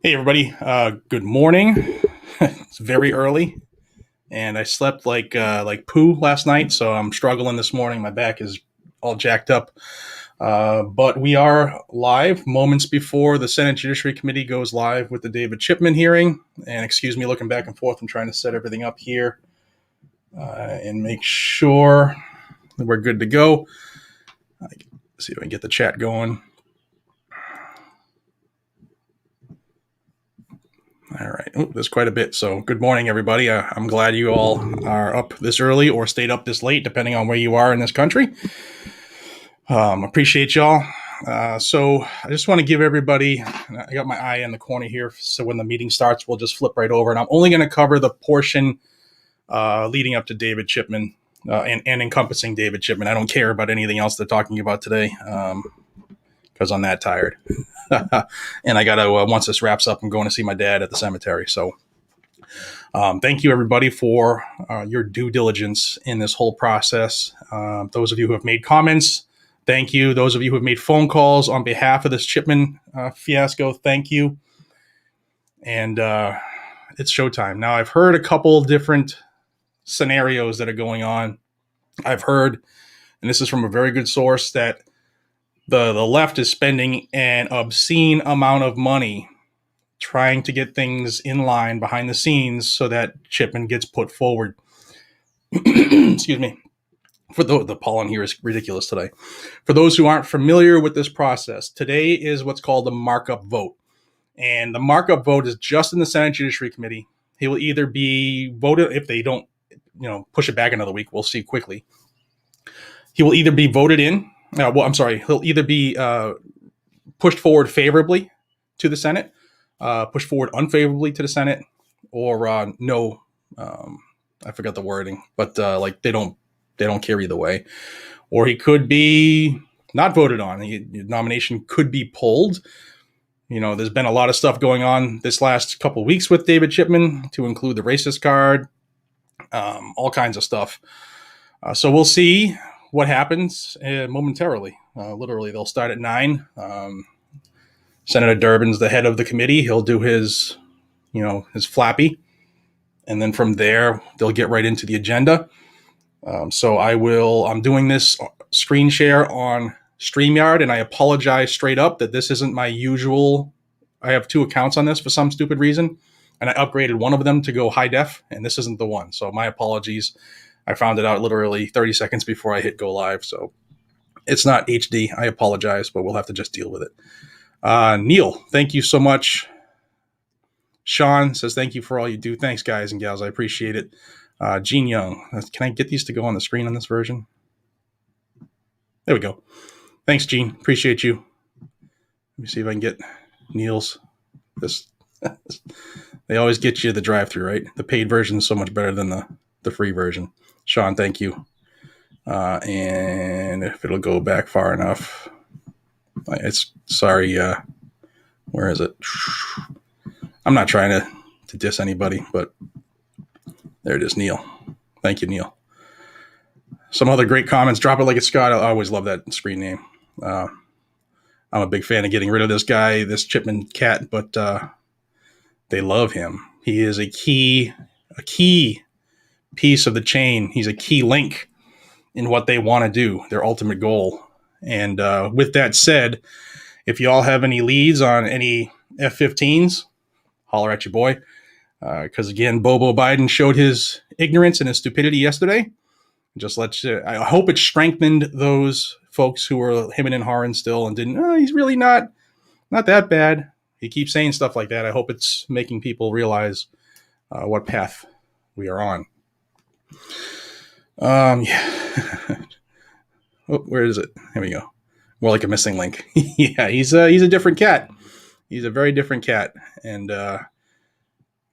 Hey everybody, good morning. It's very early, and I slept like poo last night, so I'm struggling this morning. My back is all jacked up. But we are live moments before the Senate Judiciary Committee goes live with the David Chipman hearing. And excuse me, looking back and forth, I'm trying to set everything up here and make sure that we're good to go. See if I can get the chat going. All right. Oh, there's quite a bit. So good morning, everybody. I'm glad you all are up this early or stayed up this late, depending on where you are in this country. Appreciate y'all. So I just want to give everybody, I got my eye in the corner here. So when the meeting starts, we'll just flip right over. And I'm only going to cover the portion leading up to David Chipman and encompassing David Chipman. I don't care about anything else they're talking about today because I'm that tired. And I got to, once this wraps up, I'm going to see my dad at the cemetery. So thank you, everybody, for your due diligence in this whole process. Those of you who have made comments, thank you. Those of you who have made phone calls on behalf of this Chipman fiasco, thank you. And it's showtime. Now, I've heard a couple different scenarios that are going on. I've heard, and this is from a very good source, that the left is spending an obscene amount of money trying to get things in line behind the scenes so that Chipman gets put forward. Excuse me. For the pollen here is ridiculous today. For those who aren't familiar with this process, today is what's called the markup vote. And the markup vote is just in the Senate Judiciary Committee. He will either be voted, if they don't, push it back another week, we'll see quickly. He will either be voted in. He'll either be pushed forward favorably to the Senate, pushed forward unfavorably to the Senate, or no. I forgot the wording, but they don't care either way. Or he could be not voted on. The nomination could be pulled. There's been a lot of stuff going on this last couple of weeks with David Chipman, to include the racist card, all kinds of stuff. So we'll see what happens momentarily. Literally, they'll start at 9. Senator Durbin's the head of the committee. He'll do his flappy. And then from there, they'll get right into the agenda. So I'm doing this screen share on StreamYard, and I apologize straight up that this isn't my usual. I have 2 accounts on this for some stupid reason, and I upgraded one of them to go high def, and this isn't the one. So my apologies. I found it out literally 30 seconds before I hit go live. So it's not HD. I apologize, but we'll have to just deal with it. Neil, thank you so much. Sean says, thank you for all you do. Thanks, guys and gals. I appreciate it. Gene Young, can I get these to go on the screen on this version? There we go. Thanks, Gene. Appreciate you. Let me see if I can get Neil's. This they always get you the drive-through, right? The paid version is so much better than the free version. Sean, thank you. And if it'll go back far enough, sorry. Where is it? I'm not trying to diss anybody, but there it is, Neil. Thank you, Neil. Some other great comments. Drop it like it's Scott. I always love that screen name. I'm a big fan of getting rid of this guy, this Chipman cat, but they love him. He is a key piece of the chain. He's a key link in what they want to do, their ultimate goal. And with that said, if you all have any leads on any F-15s, holler at your boy. Because again, Bobo Biden showed his ignorance and his stupidity yesterday. I hope it strengthened those folks who were hemming and hawing still and didn't. He's really not that bad. He keeps saying stuff like that. I hope it's making people realize what path we are on. Yeah. Oh, where is it? Here we go. More like a missing link. Yeah, he's a different cat. He's a very different cat, and I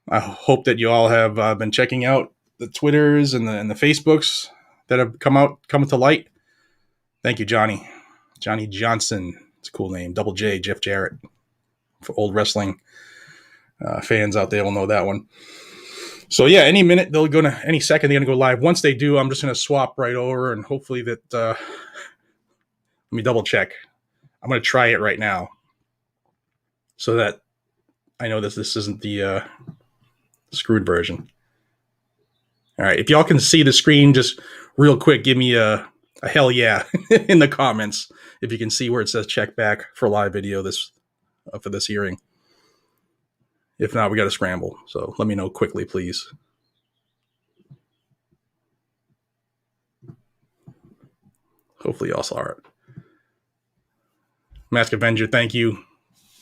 hope that you all have been checking out the Twitters and the Facebooks that have come to light. Thank you, Johnny Johnson. It's a cool name. Double J, Jeff Jarrett. For old wrestling fans out there will know that one. So yeah, any second they're gonna go live. Once they do, I'm just gonna swap right over, and hopefully that. Let me double check. I'm gonna try it right now, so that I know this isn't the screwed version. All right, if y'all can see the screen, just real quick, give me a hell yeah in the comments if you can see where it says check back for live video for this hearing. If not, we got to scramble. So let me know quickly, please. Hopefully y'all saw it. Mask Avenger, thank you.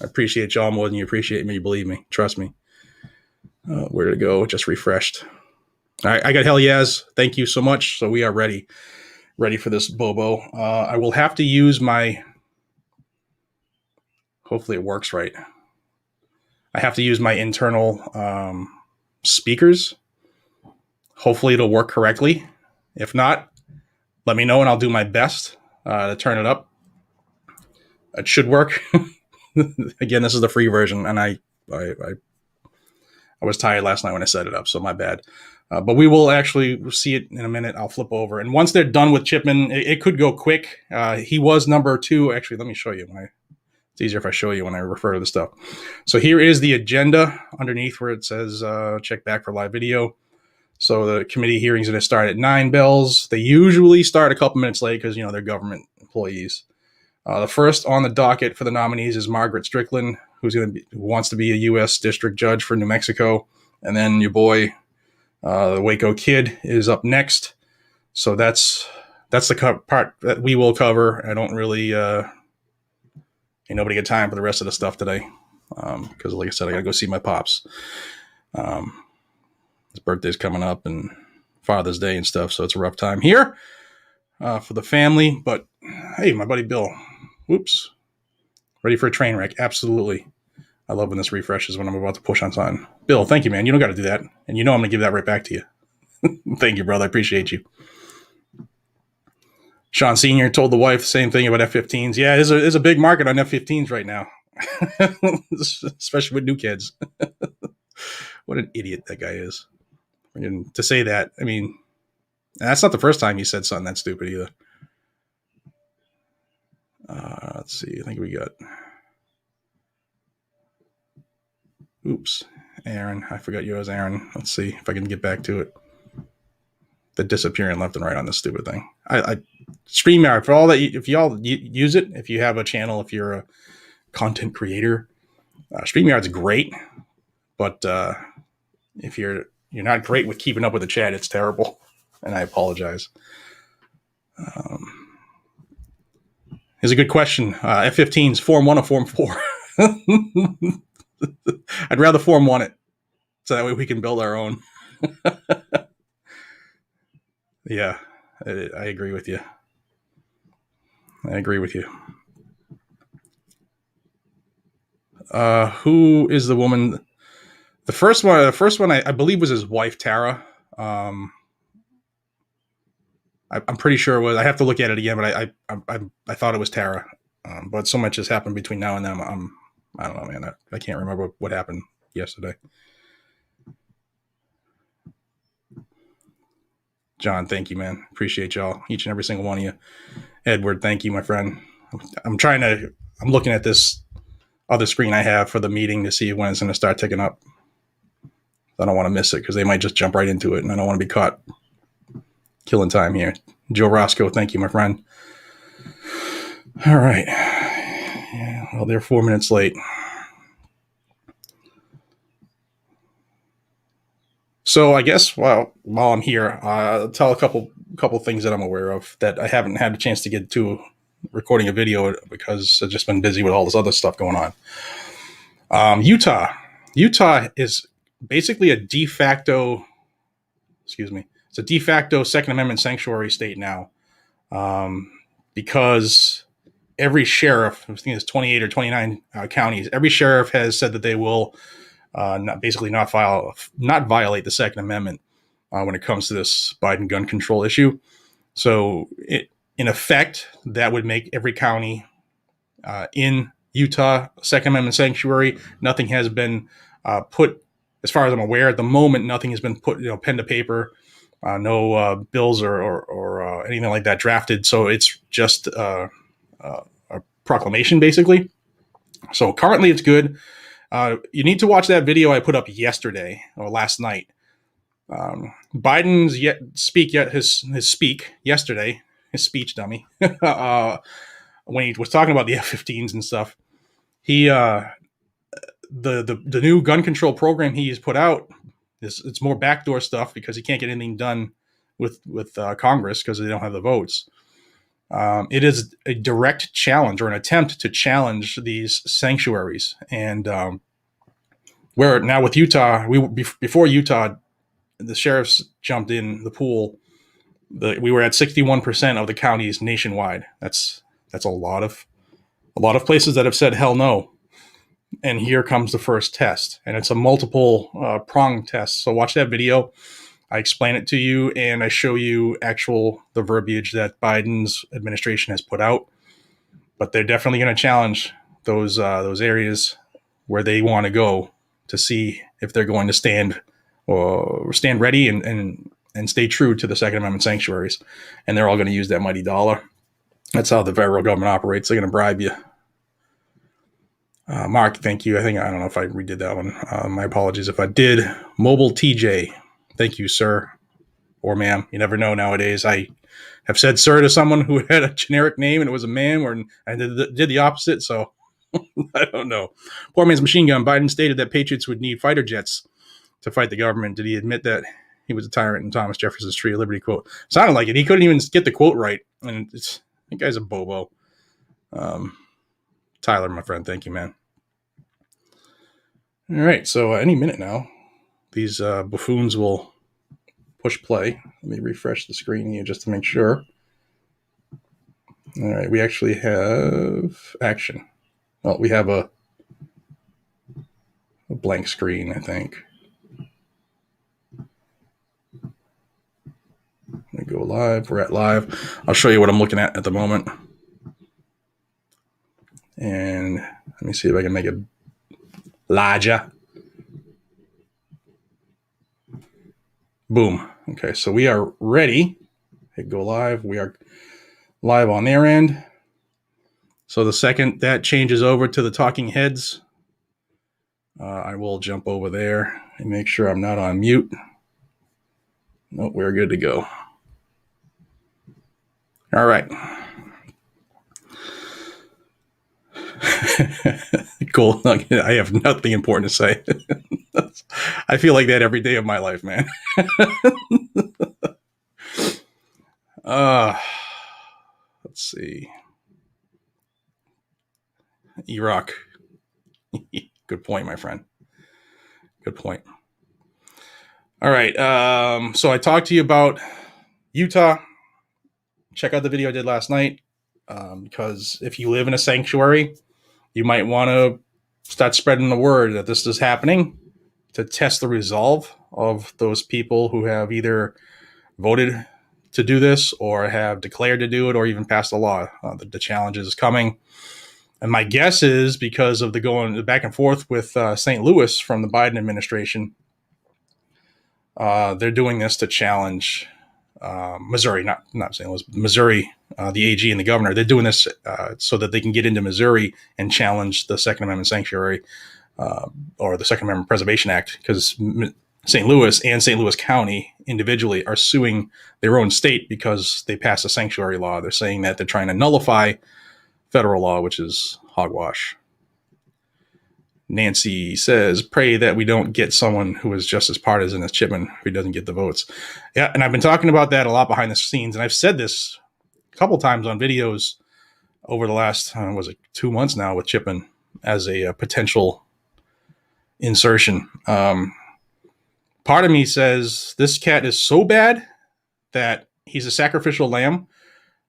I appreciate y'all more than you appreciate me. Believe me. Trust me. Where did it go? Just refreshed. All right, I got hell yes. Thank you so much. So we are ready for this Bobo. I will have to use my, hopefully it works right. I have to use my internal speakers. Hopefully it'll work correctly. If not, let me know and I'll do my best to turn it up. It should work. Again, this is the free version, and I was tired last night when I set it up, so my bad. But we will actually see it in a minute. I'll flip over. And once they're done with Chipman, it could go quick. He was number 2. Actually, let me show you. It's easier if I show you when I refer to the stuff. So here is the agenda underneath where it says check back for live video. So the committee hearings are going to start at 9 bells. They usually start a couple minutes late because, they're government employees. The first on the docket for the nominees is Margaret Strickland, who wants to be a U.S. district judge for New Mexico. And then your boy, the Waco Kid, is up next. So that's the part that we will cover. I don't really, ain't nobody got time for the rest of the stuff today. Because like I said, I got to go see my pops. His birthday's coming up and Father's Day and stuff. So it's a rough time here for the family. But hey, my buddy Bill, whoops, ready for a train wreck. Absolutely. I love when this refreshes when I'm about to push on something. Bill, thank you, man. You don't got to do that. And I'm going to give that right back to you. Thank you, brother. I appreciate you. Sean Sr. told the wife the same thing about F-15s. Yeah, there's a big market on F-15s right now, especially with new kids. What an idiot that guy is. And to say that, I mean, that's not the first time he said something that stupid either. Let's see. I think we got... Oops. Aaron. I forgot yours, Aaron. Let's see if I can get back to it. They're disappearing left and right on this stupid thing. StreamYard, for all that, if y'all use it, if you have a channel, if you're a content creator, StreamYard's great. But if you're not great with keeping up with the chat, it's terrible. And I apologize. Here's a good question. F-15s, Form 1 or Form 4? I'd rather Form 1 it. So that way we can build our own. Yeah, I agree with you. Who is the woman? The first one I believe was his wife, Tara. I'm pretty sure it was. I have to look at it again, but I thought it was Tara. But so much has happened between now and then. I don't know, man. I can't remember what happened yesterday. John, thank you, man. Appreciate y'all, each and every single one of you. Edward, thank you, my friend. I'm looking at this other screen I have for the meeting to see when it's going to start ticking up. I don't want to miss it because they might just jump right into it, and I don't want to be caught killing time here. Joe Roscoe, thank you, my friend. All right. Yeah, well, they're 4 minutes late. So I guess while I'm here, I'll tell a couple things that I'm aware of that I haven't had a chance to get to recording a video because I've just been busy with all this other stuff going on. Utah is basically a de facto Second Amendment sanctuary state now, because every sheriff, I think it's 28 or 29 counties, every sheriff has said that they will not violate the Second Amendment when it comes to this Biden gun control issue. So in effect, that would make every county in Utah Second Amendment sanctuary. Nothing has been put, as far as I'm aware, at the moment. Nothing has been put, pen to paper. No bills or anything like that drafted. So it's just a proclamation, basically. So currently, it's good. You need to watch that video I put up yesterday or last night. Biden's speech yesterday, his speech dummy, when he was talking about the F-15s and stuff. He the new gun control program he's put out it's more backdoor stuff because he can't get anything done with Congress because they don't have the votes. It is a direct challenge or an attempt to challenge these sanctuaries. And where now with Utah, before Utah, the sheriffs jumped in the pool. We were at 61% of the counties nationwide. That's a lot of places that have said hell no. And here comes the first test, and it's a multiple prong test. So watch that video. I explain it to you, and I show you the verbiage that Biden's administration has put out. But they're definitely going to challenge those areas where they want to go to see if they're going to stand ready and stay true to the Second Amendment sanctuaries. And they're all going to use that mighty dollar. That's how the federal government operates. They're going to bribe you. Mark, thank you. I don't know if I redid that one. My apologies if I did. Mobile TJ, thank you, sir or ma'am. You never know nowadays. I have said sir to someone who had a generic name and it was a man, or I did the opposite. So I don't know. Poor man's machine gun. Biden stated that patriots would need fighter jets to fight the government. Did he admit that he was a tyrant in Thomas Jefferson's Tree of Liberty quote? Sounded like it. He couldn't even get the quote right. And that guy's a bobo. Tyler, my friend, thank you, man. All right, so any minute now, these buffoons will push play. Let me refresh the screen here just to make sure. All right, we actually have action. Well, we have a blank screen, I think. Let me go live. We're at live. I'll show you what I'm looking at the moment. And let me see if I can make it larger. Boom. Okay, so we are ready. Hit go live. We are live on their end. So the second that changes over to the talking heads, I will jump over there and make sure I'm not on mute. Nope, we're good to go. All right. Cool. I have nothing important to say. I feel like that every day of my life, man. Let's see. Iraq. Good point, my friend. Good point. All right. So I talked to you about Utah. Check out the video I did last night. Because if you live in a sanctuary, you might want to start spreading the word that this is happening to test the resolve of those people who have either voted to do this or have declared to do it or even passed a law. The challenge is coming. And my guess is because of the back and forth with St. Louis from the Biden administration, they're doing this to challenge Missouri, not St. Louis, Missouri, the AG and the governor. They're doing this so that they can get into Missouri and challenge the Second Amendment sanctuary or the Second Amendment Preservation Act, because St. Louis and St. Louis County individually are suing their own state because they passed a sanctuary law. They're saying that they're trying to nullify federal law, which is hogwash. Nancy says, pray that we don't get someone who is just as partisan as Chipman who doesn't get the votes. Yeah, and I've been talking about that a lot behind the scenes, and I've said this a couple times on videos over the last, 2 months now with Chipman as a potential insertion. Part of me says this cat is so bad that he's a sacrificial lamb,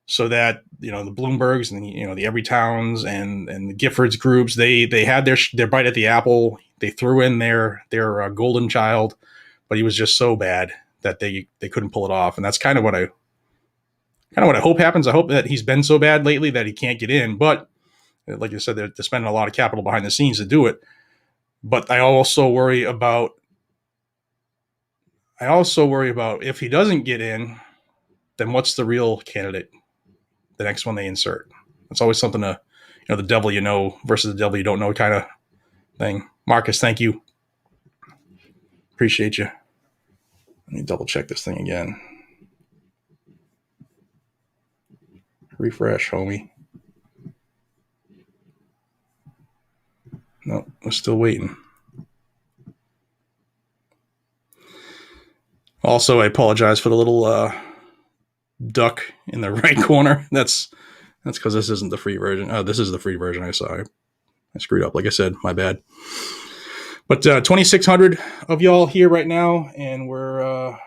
so that, the Bloombergs and, the Everytowns and the Giffords groups, they had their bite at the apple. They threw in their golden child, but he was just so bad that they couldn't pull it off. And that's kind of what I hope happens. I hope that he's been so bad lately that he can't get in. But like I said, they're spending a lot of capital behind the scenes to do it. But I also worry about if he doesn't get in, then what's the real candidate? The next one they insert. It's always something to, the devil you know versus the devil you don't know kind of thing. Marcus, thank you. Appreciate you. Let me double check this thing again. Refresh, homie. No, we're still waiting. Also, I apologize for the little duck in the right corner. That's because this isn't the free version. Oh, this is the free version. I screwed up. Like I said, my bad. But 2,600 of y'all here right now, and we're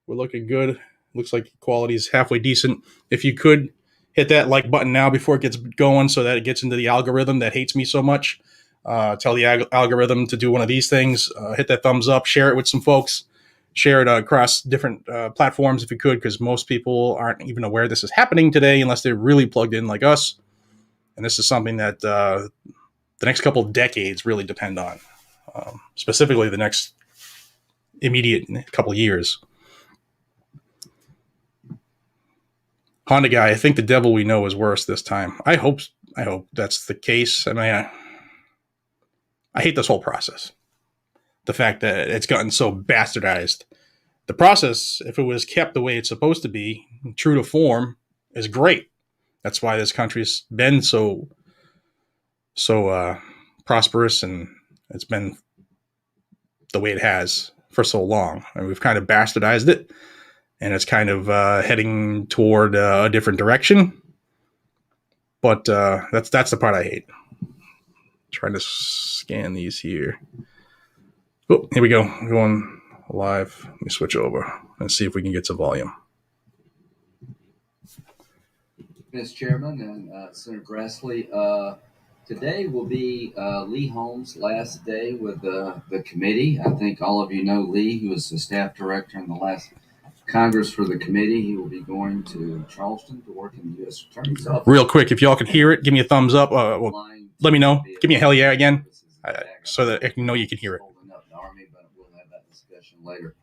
looking good. Looks like quality is halfway decent. If you could hit that like button now before it gets going, so that it gets into the algorithm that hates me so much. Tell the algorithm to do one of these things. Hit that thumbs up. Share it with some folks. Share it across different platforms if you could, because most people aren't even aware this is happening today unless they're really plugged in like us. And this is something that the next couple of decades really depend on, specifically the next immediate couple of years. Honda guy, I think the devil we know is worse this time. I hope that's the case. I mean, I hate this whole process. The fact that it's gotten so bastardized. The process, if it was kept the way it's supposed to be, true to form, is great. That's why this country's been so prosperous, and it's been the way it has for so long. And we've kind of bastardized it, and it's kind of heading toward a different direction. But that's the part I hate. Trying to scan these here. Oh, here we go. I'm going live. Let me switch over and see if we can get some volume. Mr. Chairman and Senator Grassley, today will be Lee Holmes' last day with the committee. I think all of you know Lee. He was the staff director in the last Congress for the committee. He will be going to Charleston to work in the U.S. Attorney's Office. Real quick, if y'all can hear it, give me a thumbs up. Let me know. Give me a hell yeah again, so that I can know you can hear it. Army, but we'll have that discussion later.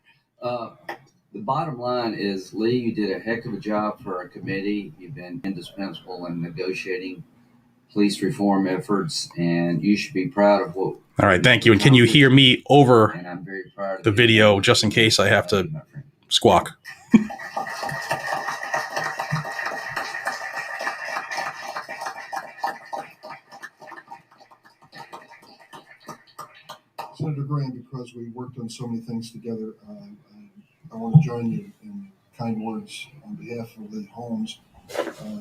The bottom line is, Lee, you did a heck of a job for our committee. You've been indispensable in negotiating police reform efforts, and you should be proud of what. All right, thank you. And can you hear me over and I'm very proud of the video, just in case I have to squawk? Senator Graham, because we worked on so many things together, I want to join you in kind words on behalf of Lee Holmes.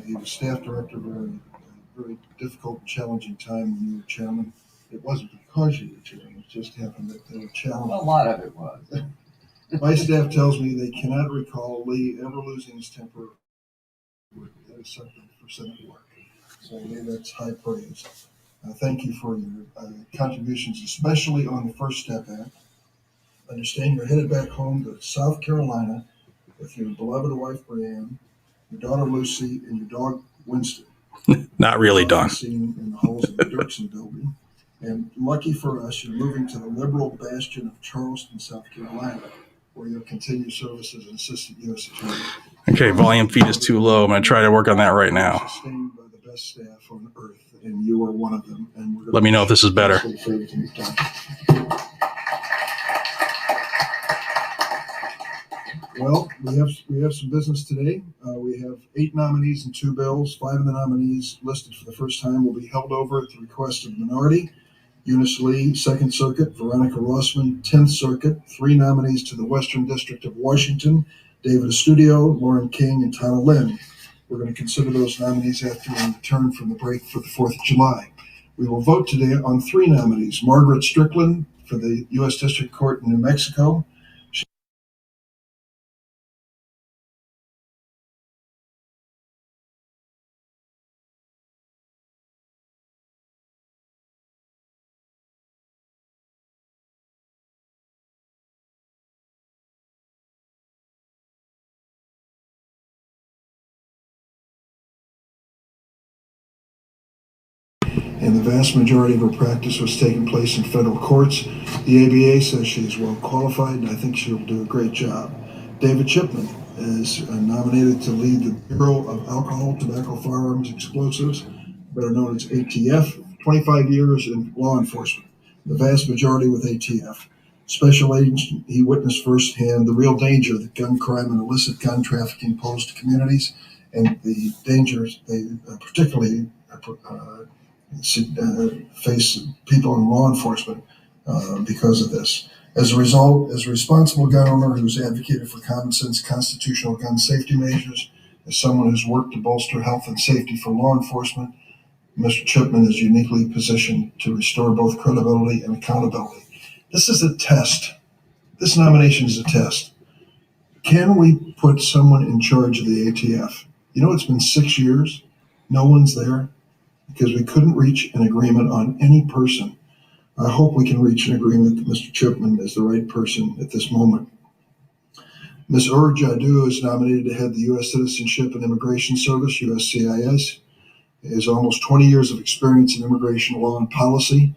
He was staff director during a very difficult and challenging time when you were chairman. It wasn't because you were chairman, it just happened that they were challenged. Well, a lot of it was. My staff tells me they cannot recall Lee ever losing his temper. That is something for Senate work. So Lee, that's high praise. Thank you for your contributions, especially on the First Step Act. I understand you're headed back home to South Carolina with your beloved wife, Brianne, your daughter, Lucy, and your dog, Winston. Not really, Don. Seen in the halls of the Dirksen building. And lucky for us, you're moving to the liberal bastion of Charleston, South Carolina, where you'll continue service as an assistant U.S. attorney. Okay, volume feed is too low. I'm going to try to work on that right now. Sustained by the best staff on earth, and you are one of them. And we're let me know if this is better. Well, we have some business today. We have 8 nominees and 2 bills. 5 of the nominees listed for the first time will be held over at the request of the minority. Eunice Lee, 2nd Circuit. Veronica Rossman, 10th Circuit. 3 nominees to the Western District of Washington. David Estudio, Lauren King, and Tyler Lynn. We're going to consider those nominees after we return from the break for the 4th of July. We will vote today on 3 nominees. Margaret Strickland for the U.S. District Court in New Mexico. And the vast majority of her practice was taking place in federal courts. The ABA says she is well qualified, and I think she'll do a great job. David Chipman is nominated to lead the Bureau of Alcohol, Tobacco, Firearms, Explosives, better known as ATF, 25 years in law enforcement. the vast majority with ATF. Special agent, he witnessed firsthand the real danger that gun crime and illicit gun trafficking pose to communities, and the dangers they particularly face people in law enforcement because of this. As a result, as a responsible gun owner who's advocated for common sense constitutional gun safety measures, as someone who's worked to bolster health and safety for law enforcement, Mr. Chipman is uniquely positioned to restore both credibility and accountability. This is a test. This nomination is a test. Can we put someone in charge of the ATF? You know, it's been 6 years. No one's there because we couldn't reach an agreement on any person. I hope we can reach an agreement that Mr. Chipman is the right person at this moment. Ms. Jadoo is nominated to head the U.S. Citizenship and Immigration Service, USCIS. Has almost 20 years of experience in immigration law and policy.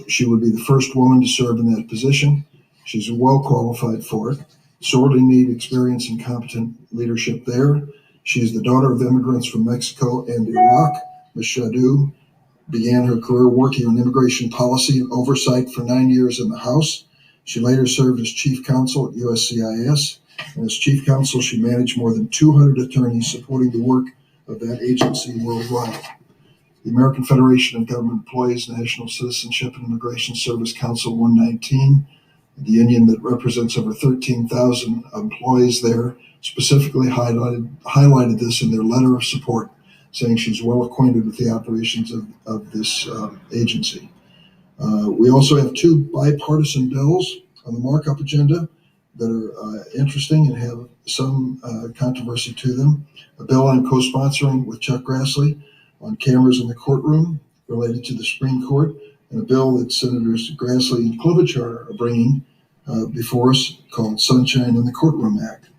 She would be the first woman to serve in that position. She's well qualified for it. Sorely need experience and competent leadership there. She is the daughter of immigrants from Mexico and Iraq. Ms. Jadoo began her career working on immigration policy and oversight for 9 years in the House. She later served as chief counsel at USCIS, and as chief counsel, she managed more than 200 attorneys supporting the work of that agency worldwide. The American Federation of Government Employees National Citizenship and Immigration Service Council 119, the union that represents over 13,000 employees there, specifically highlighted this in their letter of support, saying she's well acquainted with the operations of this agency. We also have two bipartisan bills on the markup agenda that are interesting and have some controversy to them. A bill I'm co-sponsoring with Chuck Grassley on cameras in the courtroom related to the Supreme Court, and a bill that Senators Grassley and Klobuchar are bringing before us called Sunshine in the Courtroom Act.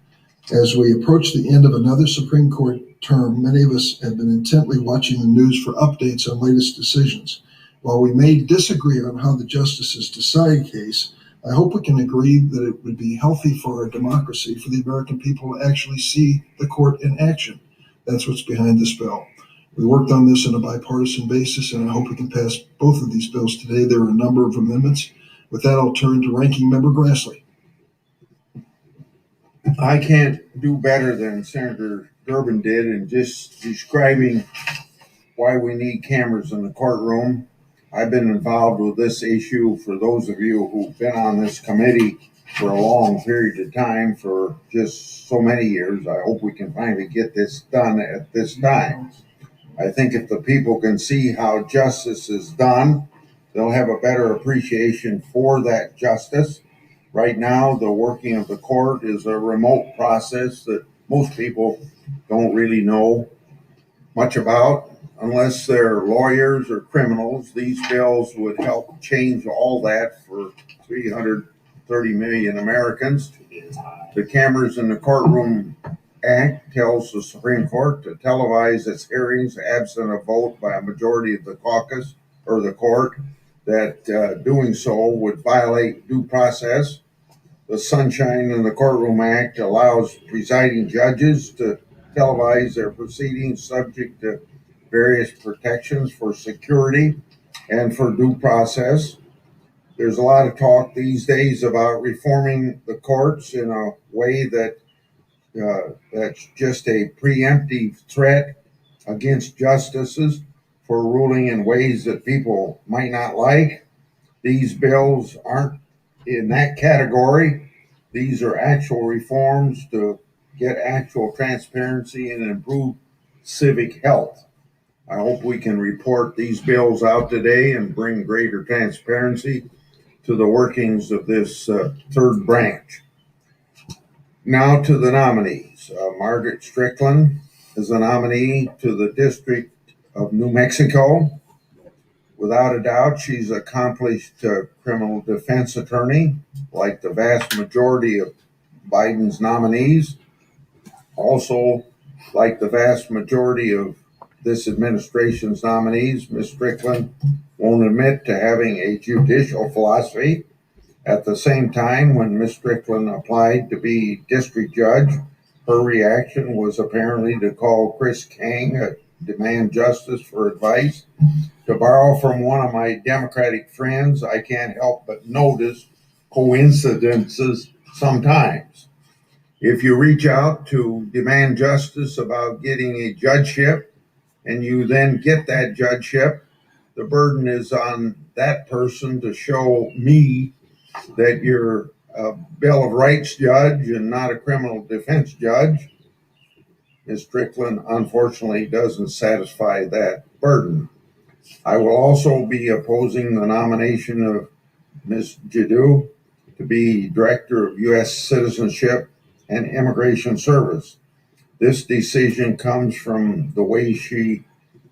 As we approach the end of another Supreme Court term, many of us have been intently watching the news for updates on latest decisions. While we may disagree on how the justices decide a case, I hope we can agree that it would be healthy for our democracy for the American people to actually see the court in action. That's what's behind this bill. We worked on this on a bipartisan basis, and I hope we can pass both of these bills today. There are a number of amendments. With that, I'll turn to Ranking Member Grassley. I can't do better than Senator Durbin did in just describing why we need cameras in the courtroom. I've been involved with this issue, for those of you who've been on this committee for a long period of time, for just so many years. I hope we can finally get this done at this time. I think if the people can see how justice is done, they'll have a better appreciation for that justice. Right now, the working of the court is a remote process that most people don't really know much about. Unless they're lawyers or criminals, these bills would help change all that for 330 million Americans. The Cameras in the Courtroom Act tells the Supreme Court to televise its hearings absent a vote by a majority of the caucus or the court, that doing so would violate due process. The Sunshine in the Courtroom Act allows presiding judges to televise their proceedings subject to various protections for security and for due process. There's a lot of talk these days about reforming the courts in a way that that's just a preemptive threat against justices for ruling in ways that people might not like. These bills aren't in that category. These are actual reforms to get actual transparency and improve civic health. I hope we can report these bills out today and bring greater transparency to the workings of this third branch. Now to the nominees. Margaret Strickland is a nominee to the District of New Mexico. Without a doubt, she's an accomplished criminal defense attorney, like the vast majority of Biden's nominees. Also, like the vast majority of this administration's nominees, Ms. Strickland won't admit to having a judicial philosophy. At the same time, when Ms. Strickland applied to be district judge, her reaction was apparently to call Chris King a demand justice for advice. To borrow from one of my Democratic friends, I can't help but notice coincidences sometimes. If you reach out to demand justice about getting a judgeship and you then get that judgeship, the burden is on that person to show me that you're a Bill of Rights judge and not a criminal defense judge. Ms. Strickland unfortunately doesn't satisfy that burden. I will also be opposing the nomination of Ms. Jadu to be Director of U.S. Citizenship and Immigration Service. This decision comes from the way she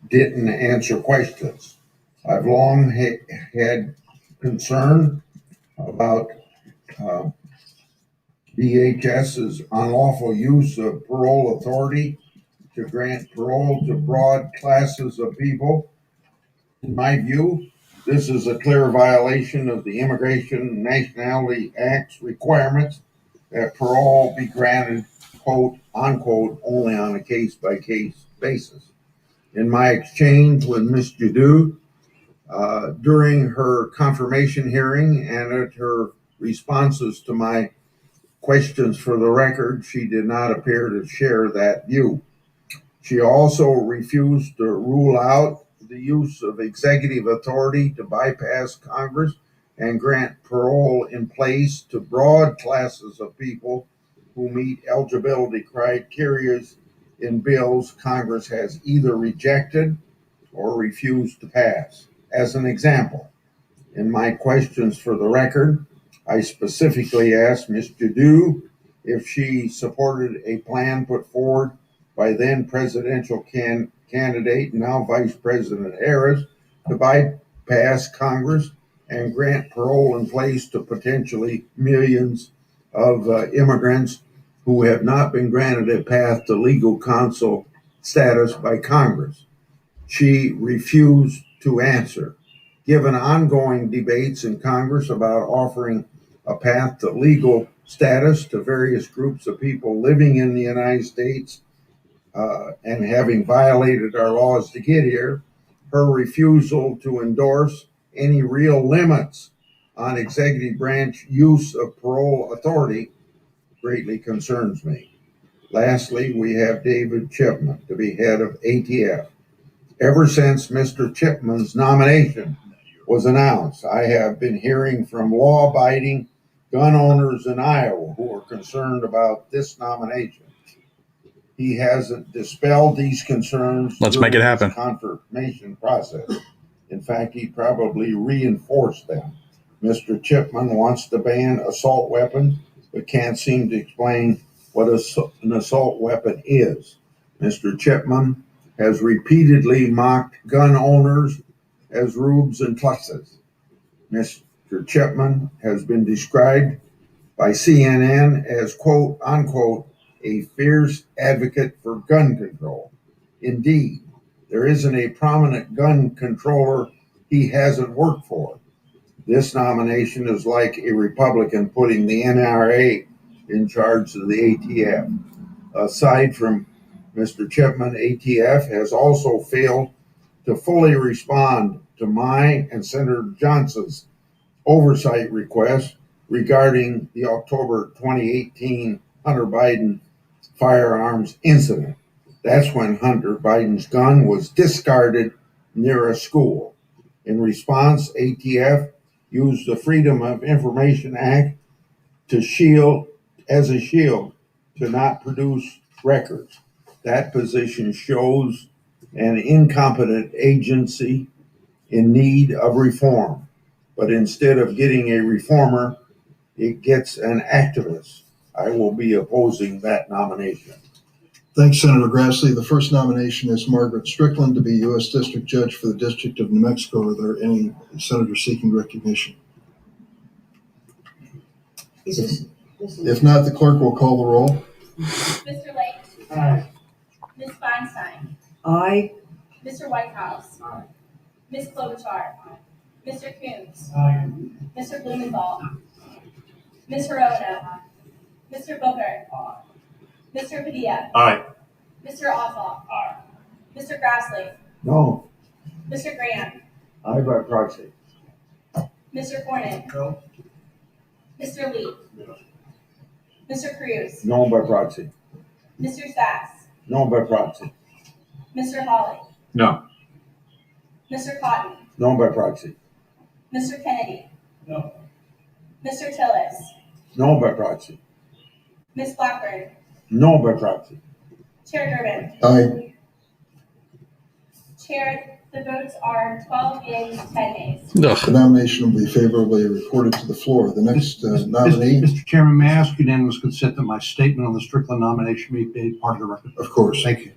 didn't answer questions. I've long had concern about DHS's unlawful use of parole authority to grant parole to broad classes of people. In my view, this is a clear violation of the Immigration and Nationality Act's requirements that parole be granted, quote, unquote, only on a case-by-case basis. In my exchange with Ms. Jadu, during her confirmation hearing and at her responses to my questions for the record, she did not appear to share that view. She also refused to rule out the use of executive authority to bypass Congress and grant parole in place to broad classes of people who meet eligibility criteria in bills Congress has either rejected or refused to pass. As an example, in my questions for the record, I specifically asked Ms. Jadu if she supported a plan put forward by then presidential candidate, now Vice President Harris, to bypass Congress and grant parole in place to potentially millions of immigrants who have not been granted a path to legal counsel status by Congress. She refused to answer. Given ongoing debates in Congress about offering a path to legal status to various groups of people living in the United States and having violated our laws to get here, her refusal to endorse any real limits on executive branch use of parole authority greatly concerns me. Lastly, we have David Chipman to be head of ATF. Ever since Mr. Chipman's nomination was announced, I have been hearing from law-abiding gun owners in Iowa who are concerned about this nomination. He hasn't dispelled these concerns. Let's make it happen. During his confirmation process. In fact, he probably reinforced them. Mr. Chipman wants to ban assault weapons, but can't seem to explain what an assault weapon is. Mr. Chipman has repeatedly mocked gun owners as rubes and tuxes. Mr. Chipman has been described by CNN as, quote, unquote, a fierce advocate for gun control. Indeed, there isn't a prominent gun controller he hasn't worked for. This nomination is like a Republican putting the NRA in charge of the ATF. Aside from Mr. Chipman, ATF has also failed to fully respond to my and Senator Johnson's oversight request regarding the October 2018 Hunter Biden firearms incident. That's when Hunter Biden's gun was discarded near a school. In response, ATF used the Freedom of Information Act to shield to not produce records. That position shows an incompetent agency in need of reform. But instead of getting a reformer, it gets an activist. I will be opposing that nomination. Thanks, Senator Grassley. The first nomination is Margaret Strickland to be U.S. District Judge for the District of New Mexico. Are there any senators seeking recognition? If not, the clerk will call the roll. Mr. Lake? Aye. Ms. Feinstein? Aye. Mr. Whitehouse? Aye. Ms. Klobuchar? Mr. Coons? Aye. Mr. Blumenthal? Ms. Hirono? Mr. Booker? Mr. Padilla? Aye. Mr. Oswald? Mr. Grassley, No. Mr. Graham, Aye by proxy. Mr. Cornyn, No. Mr. Lee, Mr. Cruz, No by proxy. Mr. Sacks, No by proxy. Mr. Hawley, No. Mr. Cotton, No by proxy. Mr. Kennedy, No. Mr. Tillis, No by proxy. Ms. Blackburn, No by proxy. Chair Durbin. Aye. Chair, the votes are 12 yeas, 10 nays. The Ugh. nomination will be favorably reported to the floor. The next nominee, Mr. Chairman, may I ask unanimous consent that my statement on the Strickland nomination be made part of the record? of course. Thank you.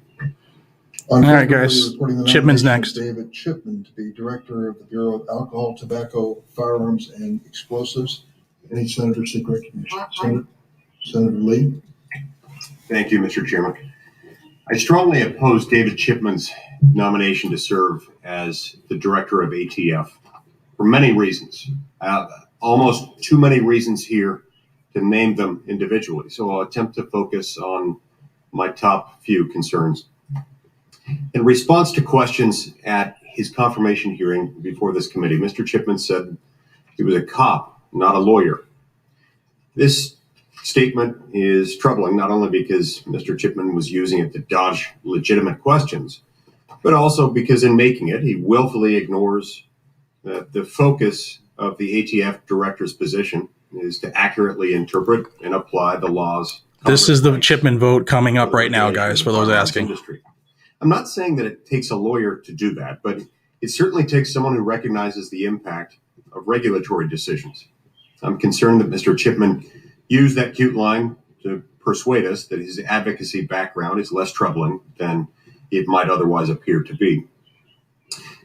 On All right, favorably guys. reporting the Chipman's nomination next. of David Chipman to be Director of the Bureau of Alcohol, Tobacco, Firearms, and Explosives. Any senator seek recognition? Senator Lee? Thank you, Mr. Chairman. I strongly oppose David Chipman's nomination to serve as the director of ATF for many reasons. Almost too many reasons here to name them individually. So I'll attempt to focus on my top few concerns. In response to questions at his confirmation hearing before this committee, Mr. Chipman said he was a cop, not a lawyer. This statement is troubling, not only because Mr. Chipman was using it to dodge legitimate questions, but also because in making it, he willfully ignores the focus of the ATF director's position is to accurately interpret and apply the laws. This is the Congress Chipman vote coming up for the right now, regulation guys, of for the those firearms asking. industry. I'm not saying that it takes a lawyer to do that, but it certainly takes someone who recognizes the impact of regulatory decisions. I'm concerned that Mr. Chipman used that cute line to persuade us that his advocacy background is less troubling than it might otherwise appear to be.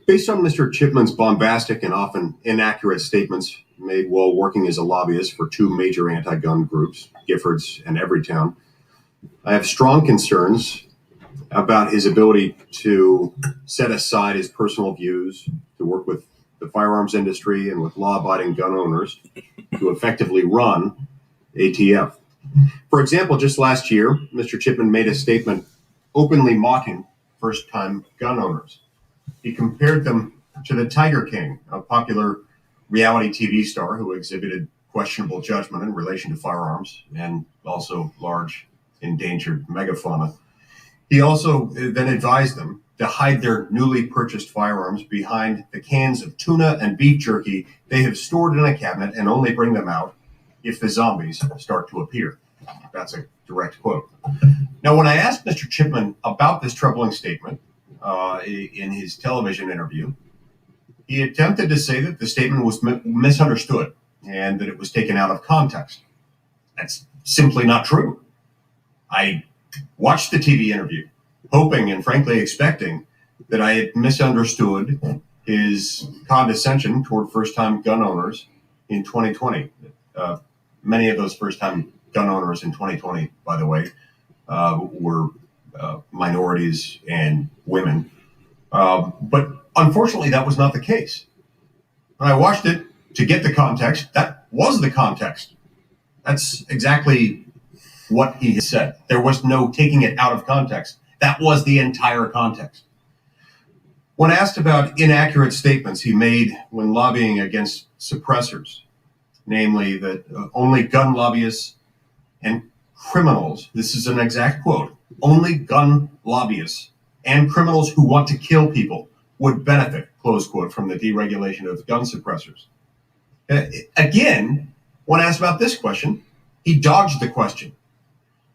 Based on Mr. Chipman's bombastic and often inaccurate statements made while working as a lobbyist for two major anti-gun groups, Giffords and Everytown, I have strong concerns about his ability to set aside his personal views, to work with the firearms industry and with law-abiding gun owners to effectively run ATF. For example, just last year, Mr. Chipman made a statement openly mocking first-time gun owners. He compared them to the Tiger King, a popular reality TV star who exhibited questionable judgment in relation to firearms and also large endangered megafauna. He also then advised them to hide their newly purchased firearms behind the cans of tuna and beef jerky they have stored in a cabinet and only bring them out if the zombies start to appear. That's a direct quote. Now, when I asked Mr. Chipman about this troubling statement in his television interview, he attempted to say that the statement was misunderstood and that it was taken out of context. That's simply not true. I watched the TV interview, hoping and frankly expecting that I had misunderstood his condescension toward first-time gun owners in 2020. Many of those first-time gun owners in 2020, by the way, were minorities and women. But unfortunately, that was not the case. When I watched it to get the context, that was the context. That's exactly what he had said. There was no taking it out of context. That was the entire context. When asked about inaccurate statements he made when lobbying against suppressors, namely that only gun lobbyists and criminals, this is an exact quote, only gun lobbyists and criminals who want to kill people would benefit, close quote, from the deregulation of gun suppressors. Again, when asked about this question, he dodged the question.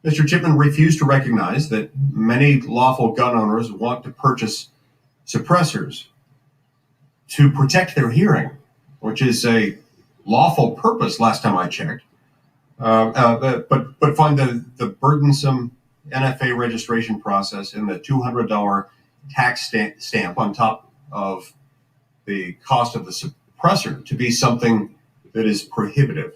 Mr. Chipman refused to recognize that many lawful gun owners want to purchase suppressors to protect their hearing, which is a lawful purpose last time I checked, but find the burdensome NFA registration process and the $200 tax stamp on top of the cost of the suppressor to be something that is prohibitive.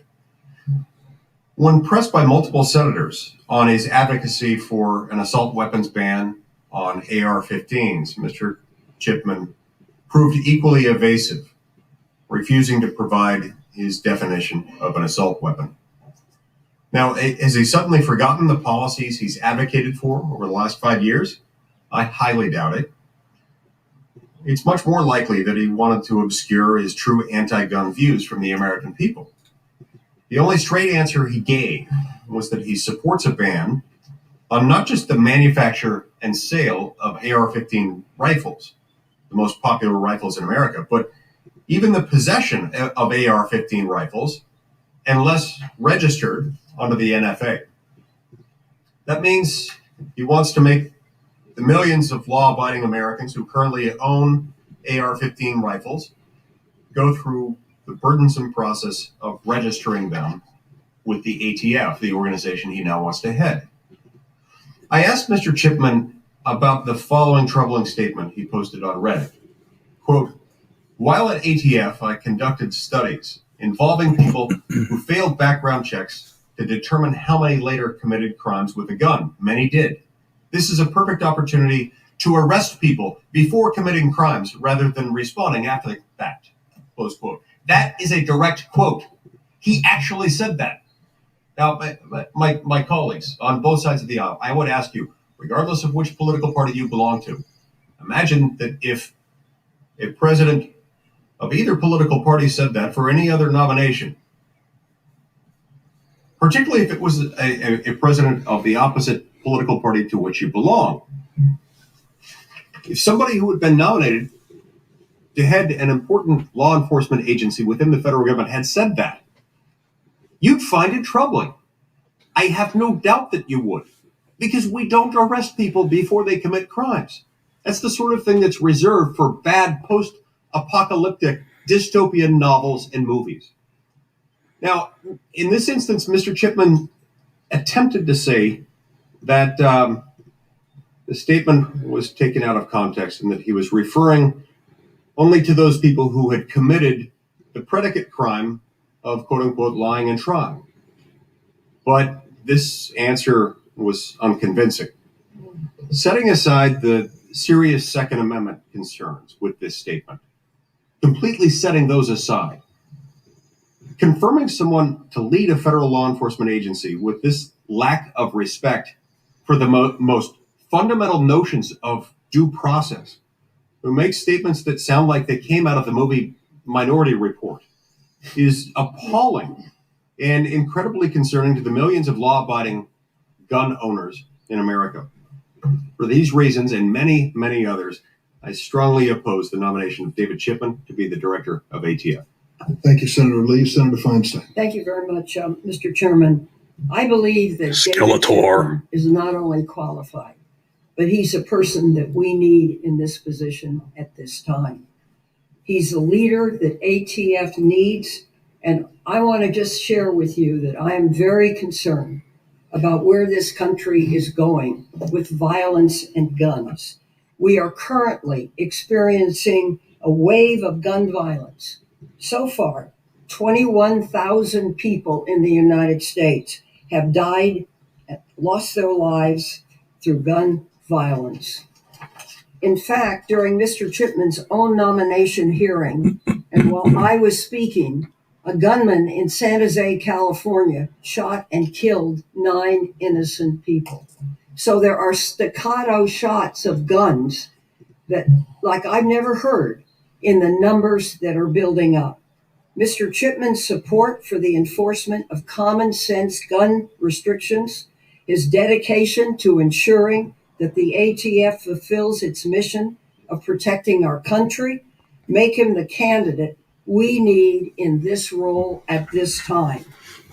When pressed by multiple senators on his advocacy for an assault weapons ban on AR-15s, Mr. Chipman proved equally evasive, refusing to provide his definition of an assault weapon. Now, has he suddenly forgotten the policies he's advocated for over the last 5 years? I highly doubt it. It's much more likely that he wanted to obscure his true anti-gun views from the American people. The only straight answer he gave was that he supports a ban on not just the manufacture and sale of AR-15 rifles, the most popular rifles in America, but even the possession of AR-15 rifles unless registered under the NFA. That means he wants to make the millions of law-abiding Americans who currently own AR-15 rifles go through the burdensome process of registering them with the ATF, the organization he now wants to head. I asked Mr. Chipman about the following troubling statement he posted on Reddit. Quote, "While at ATF, I conducted studies involving people who failed background checks to determine how many later committed crimes with a gun. Many did. This is a perfect opportunity to arrest people before committing crimes rather than responding after the fact." Close quote. That is a direct quote. He actually said that. Now, my colleagues on both sides of the aisle, I would ask you, regardless of which political party you belong to, imagine that if a president of either political party said that for any other nomination, particularly if it was a president of the opposite political party to which you belong. If somebody who had been nominated to head an important law enforcement agency within the federal government had said that, you'd find it troubling. I have no doubt that you would, because we don't arrest people before they commit crimes. That's the sort of thing that's reserved for bad post-apocalyptic dystopian novels and movies. Now, in this instance, Mr. Chipman attempted to say that the statement was taken out of context and that he was referring only to those people who had committed the predicate crime of quote-unquote lying and trying. But this answer was unconvincing. Setting aside the serious Second Amendment concerns with this statement, completely setting those aside, confirming someone to lead a federal law enforcement agency with this lack of respect for the most fundamental notions of due process, who makes statements that sound like they came out of the movie Minority Report, is appalling and incredibly concerning to the millions of law-abiding gun owners in America. For these reasons and many, many others, I strongly oppose the nomination of David Chipman to be the director of ATF. Thank you, Senator Lee. Senator Feinstein. Thank you very much, Mr. Chairman. I believe that David Chipman is not only qualified, but he's a person that we need in this position at this time. He's the leader that ATF needs, and I want to just share with you that I am very concerned about where this country is going with violence and guns. We are currently experiencing a wave of gun violence. So far, 21,000 people in the United States have died, lost their lives through gun violence. In fact, during Mr. Chipman's own nomination hearing, and while I was speaking, a gunman in San Jose, California, shot and killed 9 innocent people. So there are staccato shots of guns that, like I've never heard, in the numbers that are building up. Mr. Chipman's support for the enforcement of common sense gun restrictions, his dedication to ensuring that the ATF fulfills its mission of protecting our country, make him the candidate we need in this role at this time.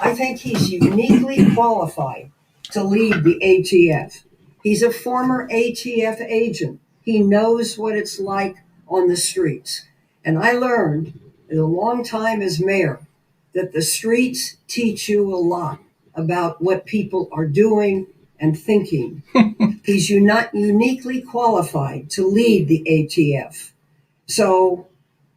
I think he's uniquely qualified to lead the ATF. He's a former ATF agent. He knows what it's like on the streets. And I learned in a long time as mayor that the streets teach you a lot about what people are doing and thinking. He's uniquely qualified to lead the ATF. So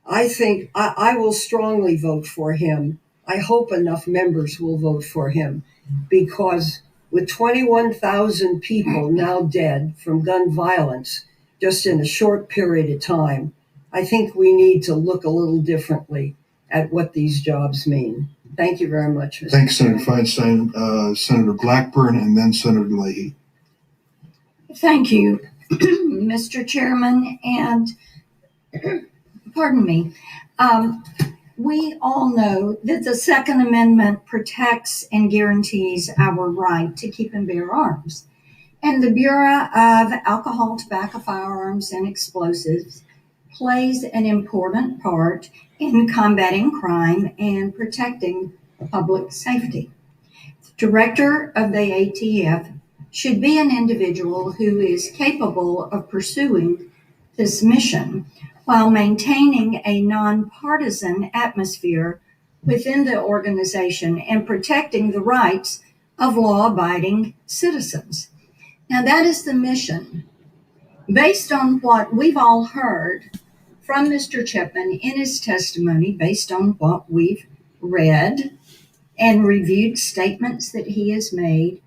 I think I will strongly vote for him. I hope enough members will vote for him, because with 21,000 people now dead from gun violence just in a short period of time, I think we need to look a little differently at what these jobs mean. Thank you very much, Mr. Thanks, Senator Chairman. Feinstein. Senator Blackburn and then Senator Leahy. Thank you, Mr. Chairman, and pardon me. We all know that the Second Amendment protects and guarantees our right to keep and bear arms. And the Bureau of Alcohol, Tobacco, Firearms, and Explosives plays an important part in combating crime and protecting public safety. The director of the ATF should be an individual who is capable of pursuing this mission while maintaining a nonpartisan atmosphere within the organization and protecting the rights of law-abiding citizens. Now, that is the mission. Based on what we've all heard from Mr. Chipman in his testimony, based on what we've read and reviewed statements that he has made,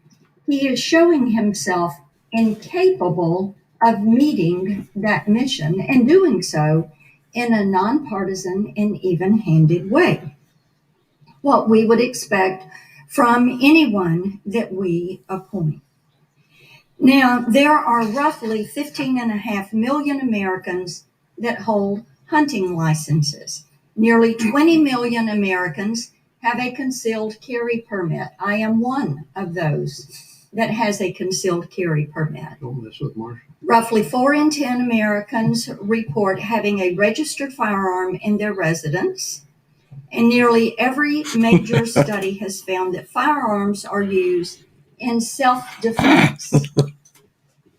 he is showing himself incapable of meeting that mission and doing so in a nonpartisan and even-handed way. What we would expect from anyone that we appoint. Now, there are roughly 15.5 million Americans that hold hunting licenses. Nearly 20 million Americans have a concealed carry permit. I am one of those that has a concealed carry permit. Don't mess with Marshall. Roughly 4 in 10 Americans report having a registered firearm in their residence. And nearly every major study has found that firearms are used in self-defense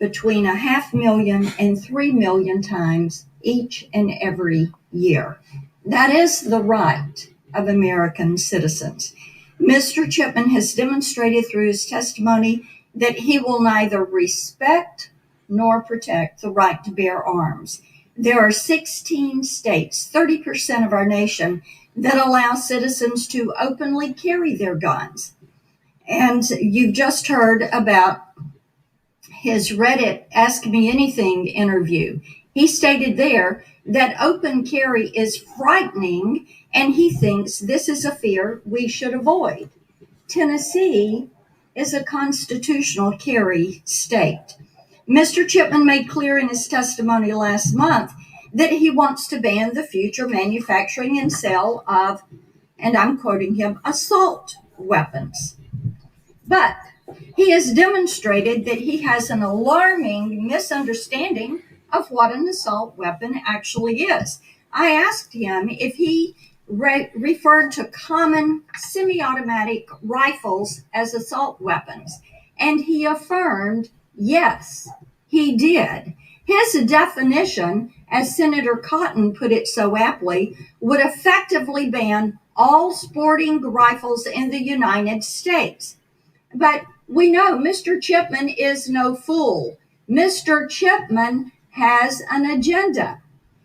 between 500,000 and 3 million times each and every year. That is the right of American citizens. Mr. Chipman has demonstrated through his testimony that he will neither respect nor protect the right to bear arms. There are 16 states, 30% of our nation, that allow citizens to openly carry their guns. And you've just heard about his Reddit Ask Me Anything interview. He stated there that open carry is frightening and he thinks this is a fear we should avoid. Tennessee is a constitutional carry state. Mr. Chipman made clear in his testimony last month that he wants to ban the future manufacturing and sale of, and I'm quoting him, assault weapons. But he has demonstrated that he has an alarming misunderstanding of what an assault weapon actually is. I asked him if he referred to common semi-automatic rifles as assault weapons, and he affirmed yes, he did. His definition, as Senator Cotton put it so aptly, would effectively ban all sporting rifles in the United States. But we know Mr. Chipman is no fool. Mr. Chipman has an agenda.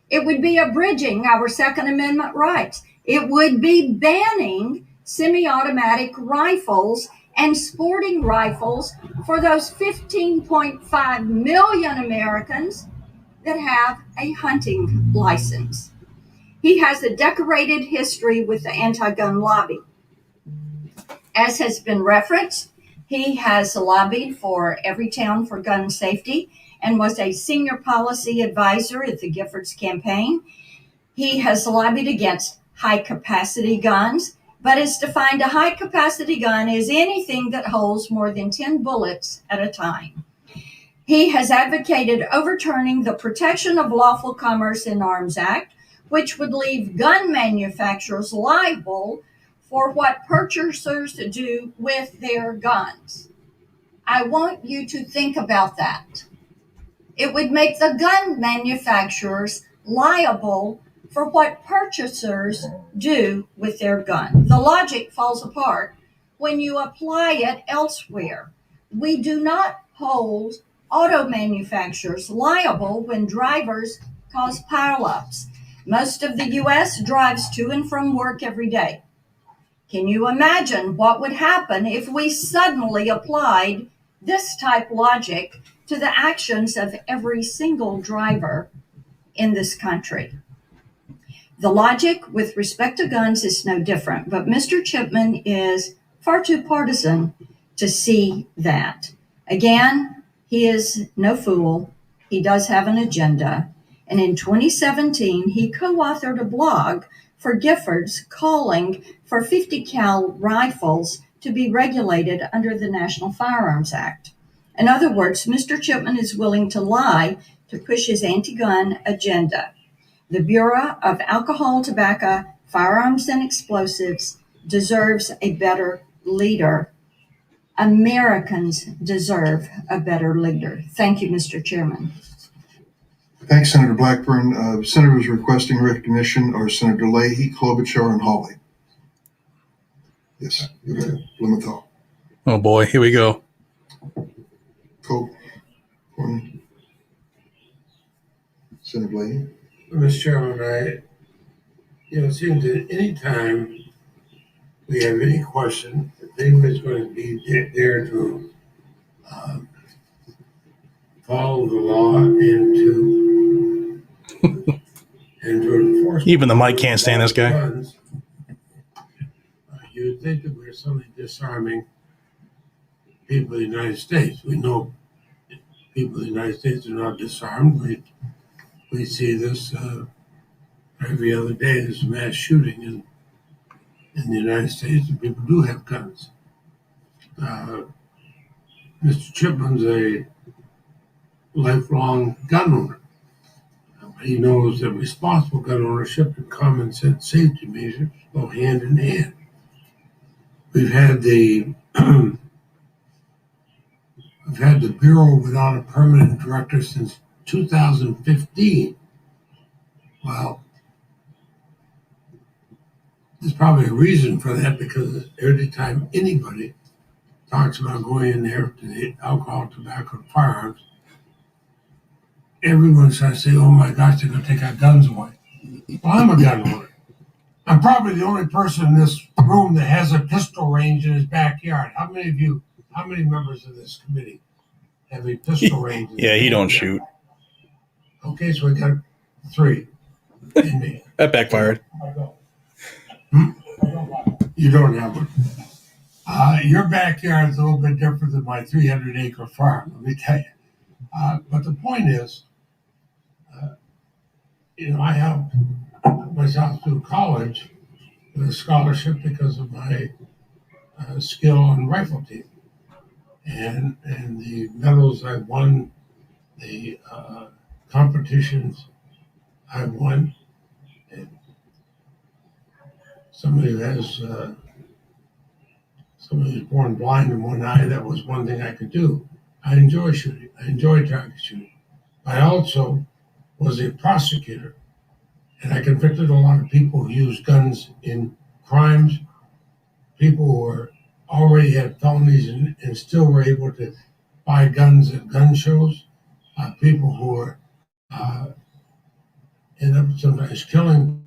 It would be abridging our Second Amendment rights. It would be banning semi-automatic rifles and sporting rifles for those 15.5 million Americans that have a hunting license. He has a decorated history with the anti-gun lobby. As has been referenced, he has lobbied for Everytown for gun safety and was a senior policy advisor at the Giffords campaign. He has lobbied against high-capacity guns, but has defined a high-capacity gun as anything that holds more than 10 bullets at a time. He has advocated overturning the Protection of Lawful Commerce in Arms Act, which would leave gun manufacturers liable for what purchasers do with their guns. I want you to think about that. It would make the gun manufacturers liable for what purchasers do with their gun. The logic falls apart when you apply it elsewhere. We do not hold auto manufacturers liable when drivers cause pileups. Most of the U.S. drives to and from work every day. Can you imagine what would happen if we suddenly applied this type logic to the actions of every single driver in this country? The logic with respect to guns is no different, but Mr. Chipman is far too partisan to see that. Again, he is no fool. He does have an agenda. And in 2017, he co-authored a blog for Giffords calling for 50 cal rifles to be regulated under the National Firearms Act. In other words, Mr. Chipman is willing to lie to push his anti-gun agenda. The Bureau of Alcohol, Tobacco, Firearms, and Explosives deserves a better leader. Americans deserve a better leader. Thank you, Mr. Chairman. Thanks, Senator Blackburn. Senators requesting recognition are Senator Leahy, Klobuchar, and Hawley. Yes, Blumenthal. Oh boy, here we go. Cope. Senator Leahy. Mr. Chairman, it seems that any time we have any question, if anybody's going to be there to follow the law and to enforce. Even the mic can't stand this guy. Guns, you would think that we're suddenly disarming people in the United States. We know people in the United States are not disarmed. We see this every other day. There's a mass shooting in the United States, and people do have guns. Mr. Chipman's a lifelong gun owner. He knows that responsible gun ownership and common sense safety measures go hand in hand. We've had the Bureau without a permanent director since 2015. Well, there's probably a reason for that, because every time anybody talks about going in there to the alcohol, tobacco, and firearms, everyone starts saying, oh my gosh, they're going to take our guns away. Well, I'm a gun owner. I'm probably the only person in this room that has a pistol range in his backyard. How many members of this committee have a pistol range? Yeah, he don't shoot. Okay, so we got 3 in me. That backfired. You don't have one. Your backyard is a little bit different than my 300-acre farm, let me tell you. But the point is, I helped myself through college with a scholarship because of my skill on rifle team. And the medals I won, the competitions I won. And somebody who's born blind in one eye, that was one thing I could do. I enjoy shooting. I enjoy target shooting. I also was a prosecutor, and I convicted a lot of people who used guns in crimes, people who already had felonies and still were able to buy guns at gun shows, people who were end up sometimes killing.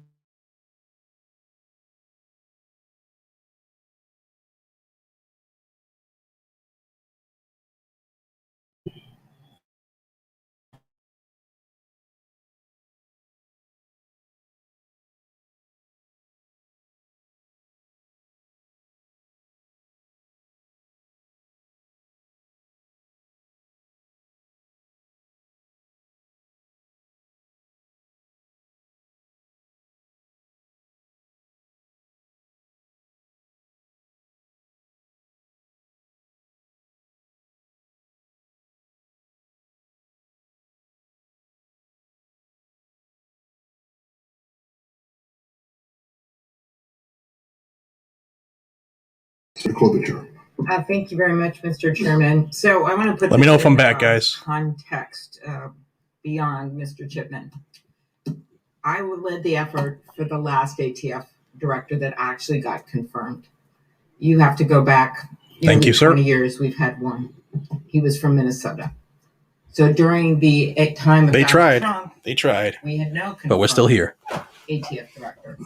Klobuchar. Thank you very much, Mr. Chairman. So I want to put. Let me know if I'm back, guys. Context beyond Mr. Chipman. I led the effort for the last ATF director that actually got confirmed. You have to go back. Thank you, sir. 20 years we've had one. He was from Minnesota. So during the time of They tried. Trump, They tried. we had no But we're still here. ATF director.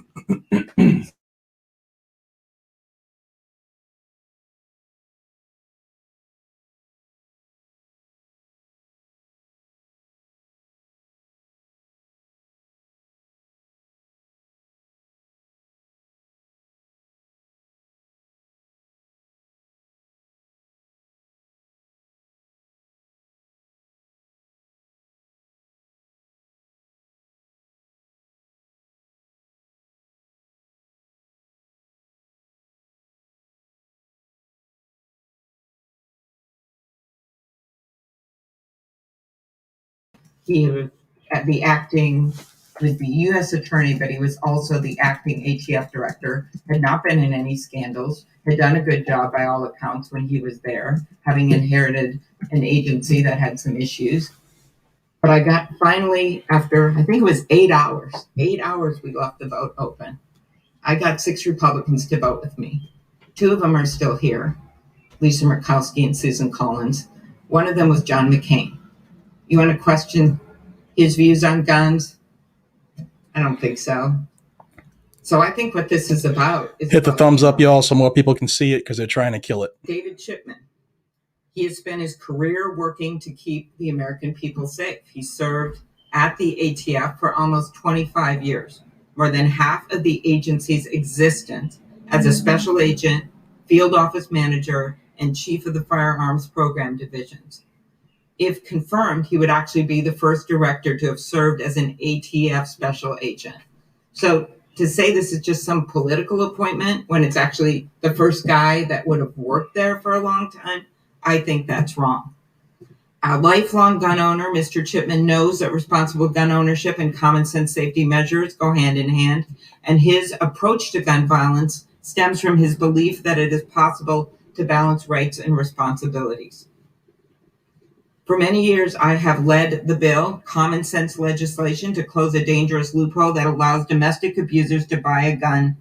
He was the U.S. attorney, but he was also the acting ATF director, had not been in any scandals, had done a good job by all accounts when he was there, having inherited an agency that had some issues. But I got finally, after I think it was 8 hours we left the vote open. I got 6 Republicans to vote with me. 2 of them are still here, Lisa Murkowski and Susan Collins. One of them was John McCain. You want to question his views on guns? I don't think so. So I think what this is about is hit the thumbs up, y'all, so more people can see it because they're trying to kill it. David Chipman. He has spent his career working to keep the American people safe. He served at the ATF for almost 25 years, more than half of the agency's existence as a special agent, field office manager, and chief of the Firearms program divisions. If confirmed, he would actually be the first director to have served as an ATF special agent. So to say this is just some political appointment when it's actually the first guy that would have worked there for a long time, I think that's wrong. A lifelong gun owner, Mr. Chipman knows that responsible gun ownership and common sense safety measures go hand in hand, and his approach to gun violence stems from his belief that it is possible to balance rights and responsibilities. For many years, I have led the bill, common sense legislation, to close a dangerous loophole that allows domestic abusers to buy a gun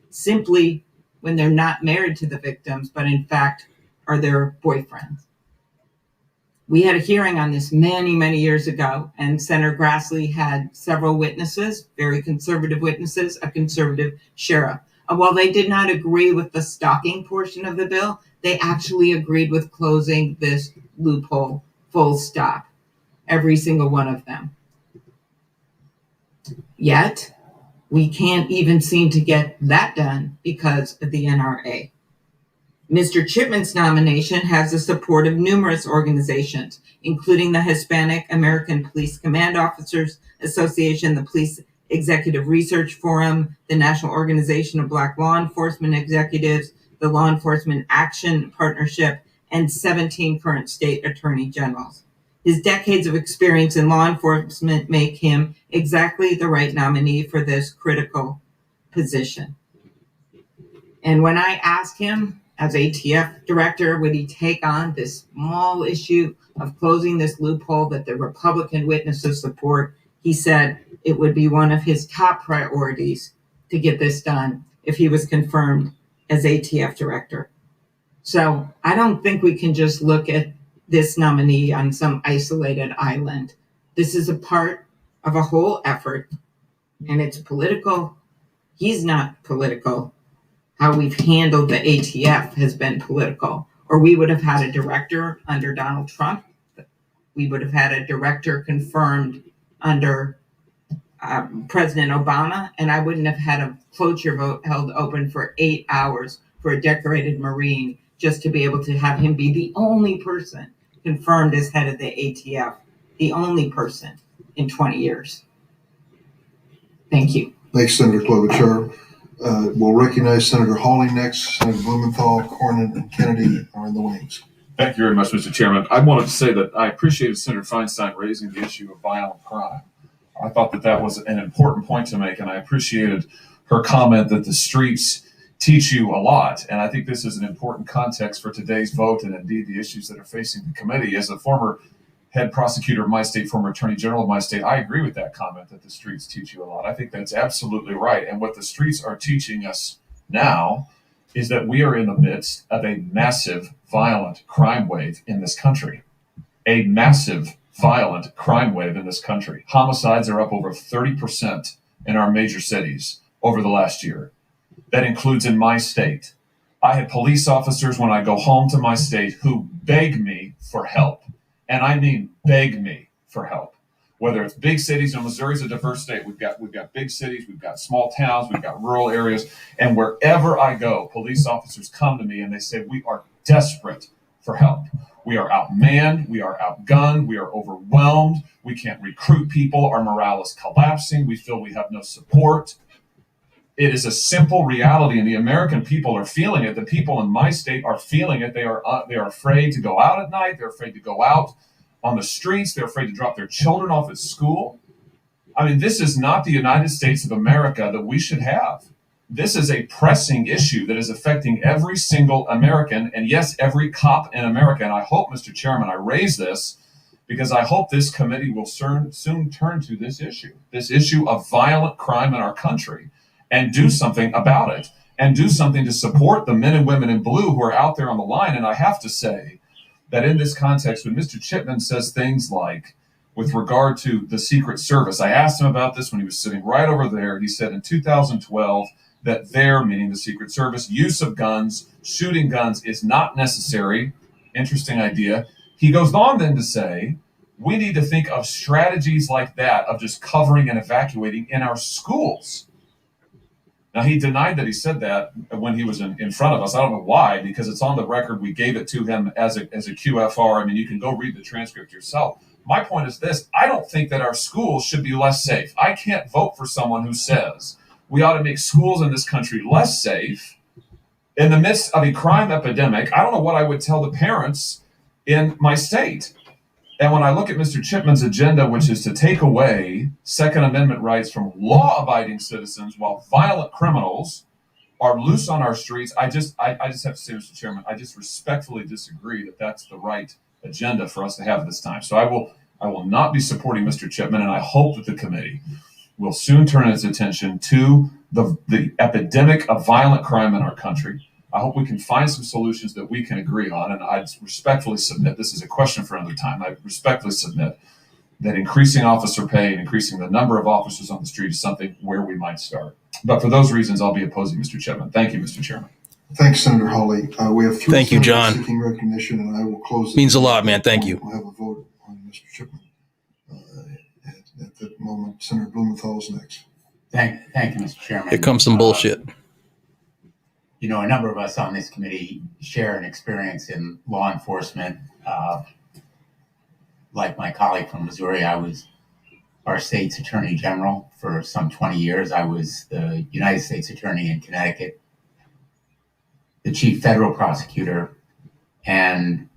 simply when they're not married to the victims, but in fact are their boyfriends. We had a hearing on this many, many years ago, and Senator Grassley had several witnesses, very conservative witnesses, a conservative sheriff. And while they did not agree with the stalking portion of the bill, they actually agreed with closing this loophole. Full stop. Every single one of them. Yet, we can't even seem to get that done because of the NRA. Mr. Chipman's nomination has the support of numerous organizations, including the Hispanic American Police Command Officers Association, the Police Executive Research Forum, the National Organization of Black Law Enforcement Executives, the Law Enforcement Action Partnership, and 17 current state attorney generals. His decades of experience in law enforcement make him exactly the right nominee for this critical position. And when I asked him, as ATF director, would he take on this small issue of closing this loophole that the Republican witnesses support, he said it would be one of his top priorities to get this done if he was confirmed as ATF director. So I don't think we can just look at this nominee on some isolated island. This is a part of a whole effort, and it's political. He's not political. How we've handled the ATF has been political. Or we would have had a director under Donald Trump. We would have had a director confirmed under President Obama, and I wouldn't have had a cloture vote held open for 8 hours for a decorated Marine just to be able to have him be the only person confirmed as head of the ATF, the only person in 20 years. Thank you. Thanks, Senator Klobuchar. We'll recognize Senator Hawley next. Senator Blumenthal, Cornyn, and Kennedy are in the wings. Thank you very much, Mr. Chairman. I wanted to say that I appreciated Senator Feinstein raising the issue of violent crime. I thought that was an important point to make, and I appreciated her comment that the streets teach you a lot. And I think this is an important context for today's vote and indeed the issues that are facing the committee. As a former head prosecutor of my state, former attorney general of my state, I agree with that comment that the streets teach you a lot. I think that's absolutely right. And what the streets are teaching us now is that we are in the midst of a massive violent crime wave in this country. A massive violent crime wave in this country. Homicides are up over 30% in our major cities over the last year. That includes in my state. I have police officers when I go home to my state who beg me for help. And I mean beg me for help. Whether it's big cities, and Missouri's a diverse state. We've got big cities, we've got small towns, we've got rural areas. And wherever I go, police officers come to me and they say, we are desperate for help. We are outmanned, we are outgunned, we are overwhelmed, we can't recruit people, our morale is collapsing, we feel we have no support. It is a simple reality, and the American people are feeling it. The people in my state are feeling it. They are afraid to go out at night. They're afraid to go out on the streets. They're afraid to drop their children off at school. I mean, this is not the United States of America that we should have. This is a pressing issue that is affecting every single American, and yes, every cop in America. And I hope, Mr. Chairman, I raise this because I hope this committee will soon turn to this issue of violent crime in our country, and do something about it, and do something to support the men and women in blue who are out there on the line. And I have to say that in this context, when Mr. Chipman says things like, with regard to the Secret Service, I asked him about this when he was sitting right over there. He said in 2012 that their, meaning the Secret Service, use of guns, shooting guns is not necessary. Interesting idea. He goes on then to say, we need to think of strategies like that, of just covering and evacuating in our schools. Now, he denied that he said that when he was in front of us. I don't know why, because it's on the record. We gave it to him as a QFR. I mean, you can go read the transcript yourself. My point is this: I don't think that our schools should be less safe. I can't vote for someone who says we ought to make schools in this country less safe in the midst of a crime epidemic. I don't know what I would tell the parents in my state. And when I look at Mr. Chipman's agenda, which is to take away Second Amendment rights from law-abiding citizens while violent criminals are loose on our streets, I just have to say, Mr. Chairman, I just respectfully disagree that that's the right agenda for us to have this time. So I will not be supporting Mr. Chipman, and I hope that the committee will soon turn its attention to the epidemic of violent crime in our country. I hope we can find some solutions that we can agree on, and I respectfully submit, this is a question for another time, I respectfully submit that increasing officer pay and increasing the number of officers on the street is something where we might start. But for those reasons, I'll be opposing Mr. Chipman. Thank you, Mr. Chairman. Thank Senator Hawley. We have three Thank you, senators John. seeking recognition, and I will close. Means a lot, man. Thank you. We'll have a vote on Mr. Chipman. At that moment, Senator Blumenthal is next. Thank you, Mr. Chairman. Here comes some bullshit. You know, a number of us on this committee share an experience in law enforcement. Like my colleague from Missouri, I was our state's attorney general for some 20 years. I was the United States attorney in Connecticut, the chief federal prosecutor, and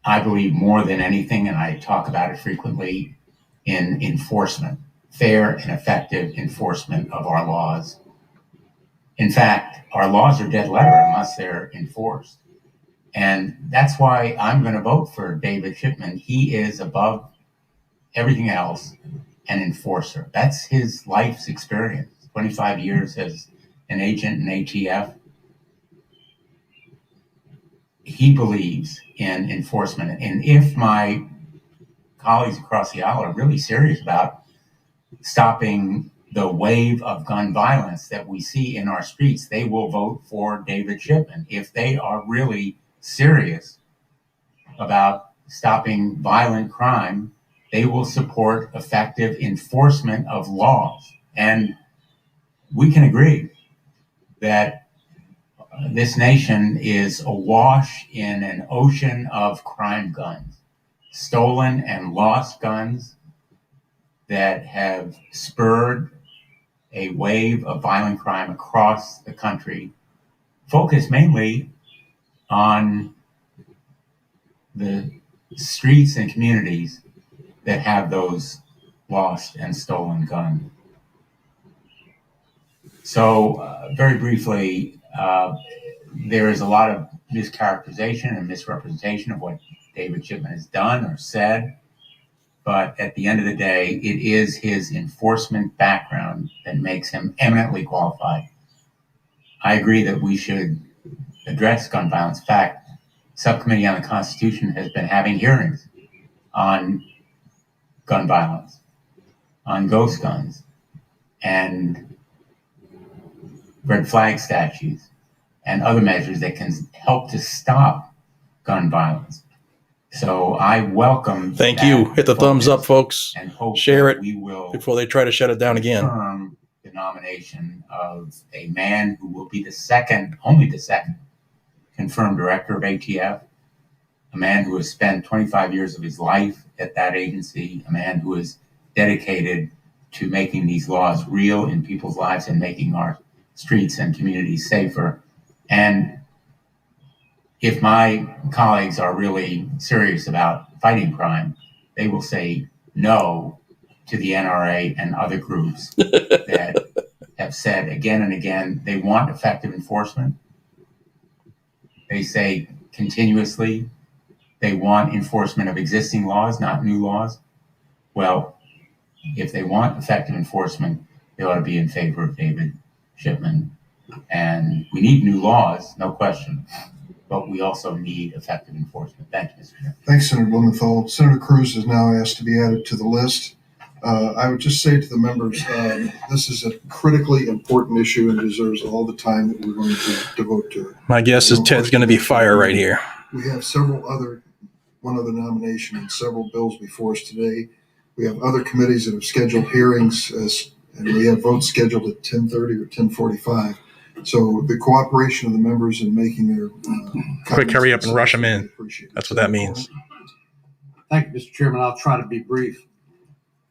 I believe more than anything, and I talk about it frequently, in enforcement, fair and effective enforcement of our laws. In fact, our laws are dead letter unless they're enforced. And that's why I'm going to vote for David Chipman. He is, above everything else, an enforcer. That's his life's experience. 25 years as an agent in ATF. He believes in enforcement. And if my colleagues across the aisle are really serious about stopping the wave of gun violence that we see in our streets, they will vote for David Chipman. If they are really serious about stopping violent crime, they will support effective enforcement of laws. And we can agree that this nation is awash in an ocean of crime guns, stolen and lost guns that have spurred a wave of violent crime across the country, focused mainly on the streets and communities that have those lost and stolen guns. So very briefly, there is a lot of mischaracterization and misrepresentation of what David Chipman has done or said. But at the end of the day, it is his enforcement background that makes him eminently qualified. I agree that we should address gun violence. In fact, Subcommittee on the Constitution has been having hearings on gun violence, on ghost guns, and red flag statutes, and other measures that can help to stop gun violence. So I welcome. Thank you. Hit the thumbs up, folks. And hope share it we will before they try to shut it down again. Confirm the nomination of a man who will be the second, only the second, confirmed director of ATF, a man who has spent 25 years of his life at that agency, a man who is dedicated to making these laws real in people's lives and making our streets and communities safer. And if my colleagues are really serious about fighting crime, they will say no to the NRA and other groups that have said again and again they want effective enforcement. They say continuously they want enforcement of existing laws, not new laws. Well, if they want effective enforcement, they ought to be in favor of David Chipman. And we need new laws, no question, but we also need effective enforcement. Thank you, Mr. Chairman. Thanks, Senator Blumenthal. Senator Cruz is now asked to be added to the list. I would just say to the members, this is a critically important issue and deserves all the time that we're going to devote to it. My guess is Ted's going to be fire right here. We have one other nomination and several bills before us today. We have other committees that have scheduled hearings, and we have votes scheduled at 10:30 or 10:45. So the cooperation of the members in making their quick hurry up and rush them in. That's what that means. Thank you, Mr. Chairman. I'll try to be brief.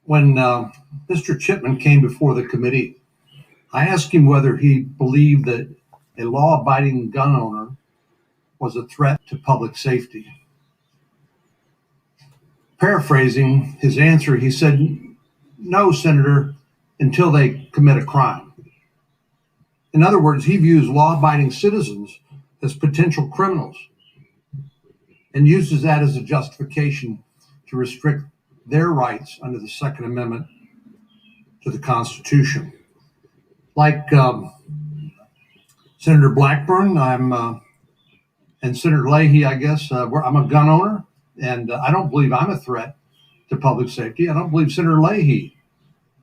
When Mr. Chipman came before the committee, I asked him whether he believed that a law-abiding gun owner was a threat to public safety. Paraphrasing his answer, he said, "No, Senator, until they commit a crime." In other words, he views law-abiding citizens as potential criminals and uses that as a justification to restrict their rights under the Second Amendment to the Constitution. Like Senator Blackburn, and Senator Leahy, I guess, I'm a gun owner, and I don't believe I'm a threat to public safety. I don't believe Senator Leahy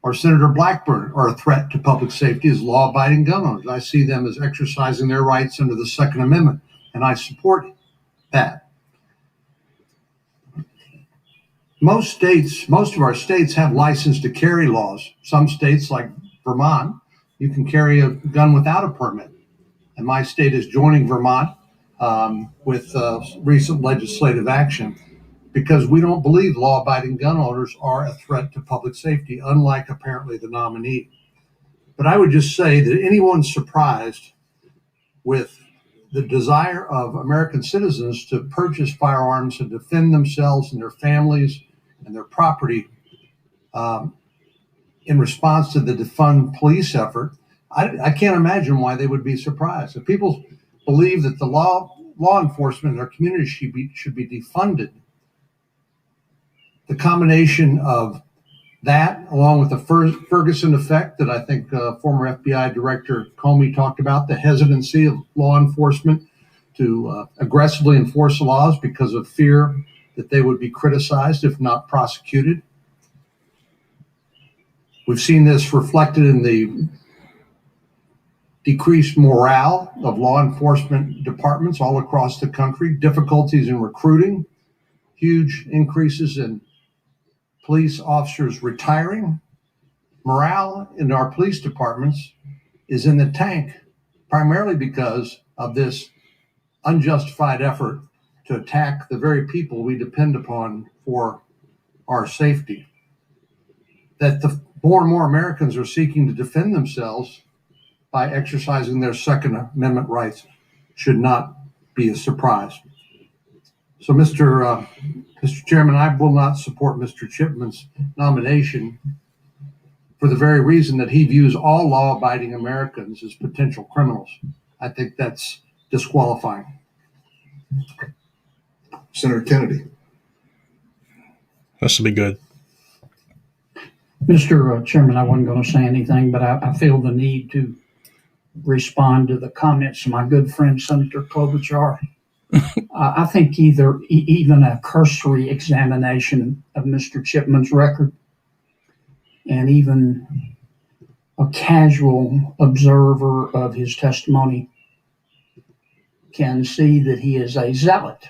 or Senator Blackburn are a threat to public safety as law-abiding gun owners. I see them as exercising their rights under the Second Amendment, and I support that. Most of our states have license to carry laws. Some states, like Vermont, you can carry a gun without a permit. And my state is joining Vermont with recent legislative action because we don't believe law-abiding gun owners are a threat to public safety, unlike apparently the nominee. But I would just say that anyone surprised with the desire of American citizens to purchase firearms and defend themselves and their families and their property in response to the defund police effort, I can't imagine why they would be surprised. If people believe that the law enforcement in our community should be defunded, the combination of that, along with the Ferguson effect that I think former FBI Director Comey talked about, the hesitancy of law enforcement to aggressively enforce the laws because of fear that they would be criticized if not prosecuted. We've seen this reflected in the decreased morale of law enforcement departments all across the country, difficulties in recruiting, huge increases in police officers retiring. Morale in our police departments is in the tank, primarily because of this unjustified effort to attack the very people we depend upon for our safety. That the more and more Americans are seeking to defend themselves by exercising their Second Amendment rights should not be a surprise. So, Mr. Chairman, I will not support Mr. Chipman's nomination for the very reason that he views all law-abiding Americans as potential criminals. I think that's disqualifying. Senator Kennedy. This will be good. Mr. Chairman, I wasn't going to say anything, but I feel the need to respond to the comments of my good friend Senator Klobuchar. I think even a cursory examination of Mr. Chipman's record and even a casual observer of his testimony can see that he is a zealot.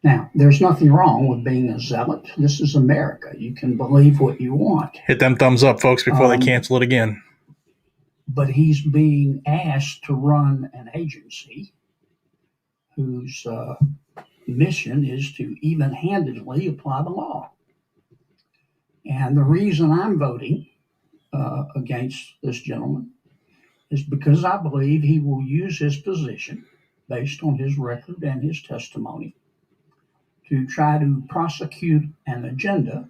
Now, there's nothing wrong with being a zealot. This is America. You can believe what you want. Hit them thumbs up, folks, before they cancel it again. But he's being asked to run an agency whose mission is to even-handedly apply the law. And the reason I'm voting against this gentleman is because I believe he will use his position based on his record and his testimony, to try to prosecute an agenda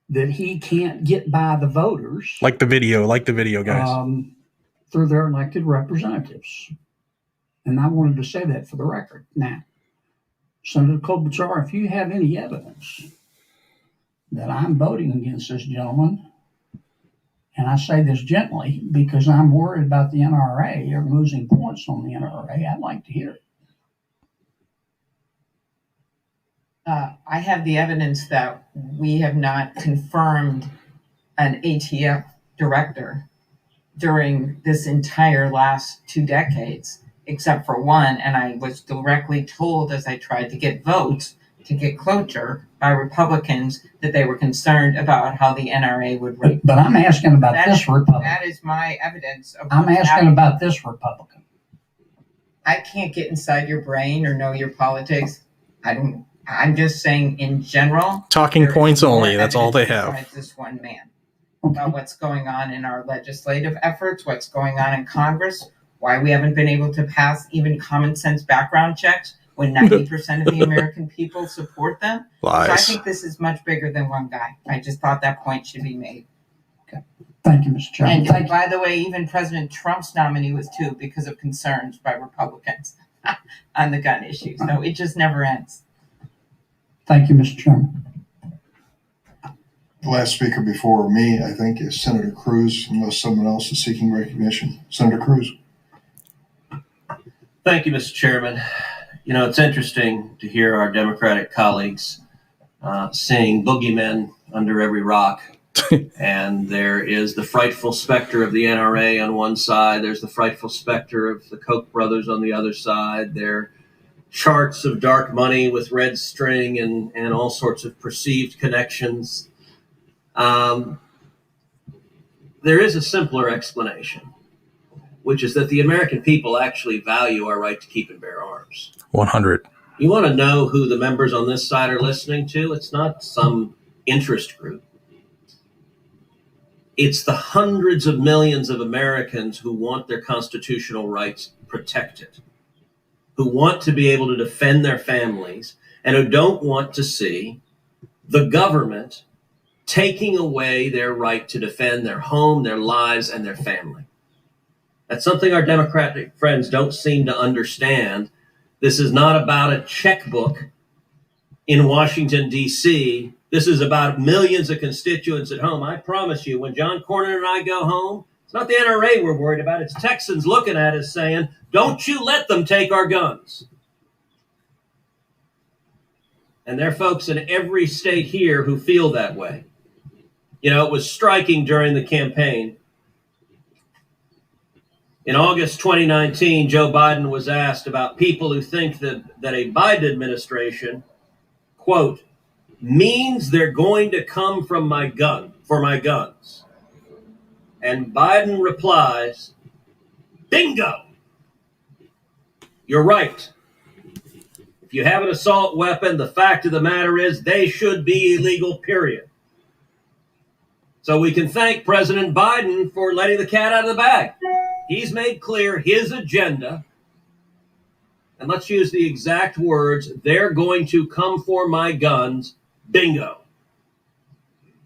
that he can't get by the voters. Like the video, guys. Through their elected representatives. And I wanted to say that for the record. Now, Senator Klobuchar, if you have any evidence that I'm voting against this gentleman, and I say this gently because I'm worried about the NRA or losing points on the NRA, I'd like to hear it. I have the evidence that we have not confirmed an ATF director during this entire last 2 decades, except for one. And I was directly told as I tried to get votes to get cloture by Republicans that they were concerned about how the NRA would rate. But I'm asking about this Republican. That is my evidence. I'm asking about this Republican. I can't get inside your brain or know your politics. I'm just saying in general. Talking points only. That's all they have. Besides this one man. About what's going on in our legislative efforts, what's going on in Congress, why we haven't been able to pass even common sense background checks when 90% of the American people support them. Lies. So I think this is much bigger than one guy. I just thought that point should be made. Okay. Thank you, Mr. Chairman. And by the way, even President Trump's nominee was too because of concerns by Republicans on the gun issue. So it just never ends. Thank you, Mr. Chairman. The last speaker before me, I think, is Senator Cruz, unless someone else is seeking recognition. Senator Cruz. Thank you, Mr. Chairman. You know, it's interesting to hear our Democratic colleagues saying boogeymen under every rock. And there is the frightful specter of the NRA on one side. There's the frightful specter of the Koch brothers on the other side. There are charts of dark money with red string and all sorts of perceived connections. There is a simpler explanation, which is that the American people actually value our right to keep and bear arms. 100. You want to know who the members on this side are listening to? It's not some interest group. It's the hundreds of millions of Americans who want their constitutional rights protected, who want to be able to defend their families, and who don't want to see the government taking away their right to defend their home, their lives, and their family. That's something our Democratic friends don't seem to understand. This is not about a checkbook in Washington, D.C. This is about millions of constituents at home. I promise you, when John Cornyn and I go home, it's not the NRA we're worried about. It's Texans looking at us saying, don't you let them take our guns. And there are folks in every state here who feel that way. You know, it was striking during the campaign. In August 2019, Joe Biden was asked about people who think that a Biden administration, quote, means they're going to come for my guns. And Biden replies, bingo, you're right. If you have an assault weapon, the fact of the matter is they should be illegal, period. So we can thank President Biden for letting the cat out of the bag. He's made clear his agenda, and let's use the exact words, they're going to come for my guns, bingo.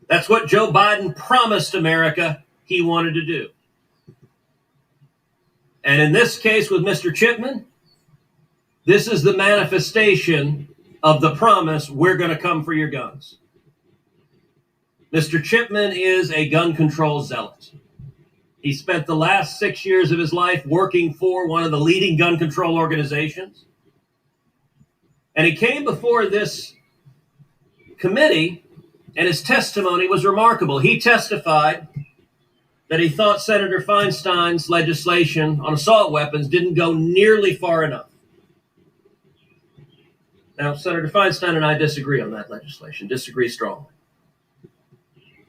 That's what Joe Biden promised America he wanted to do. And in this case with Mr. Chipman, this is the manifestation of the promise, we're going to come for your guns. Mr. Chipman is a gun control zealot. He spent the last 6 years of his life working for one of the leading gun control organizations. And he came before this committee, and his testimony was remarkable. He testified that he thought Senator Feinstein's legislation on assault weapons didn't go nearly far enough. Now, Senator Feinstein and I disagree on that legislation, disagree strongly.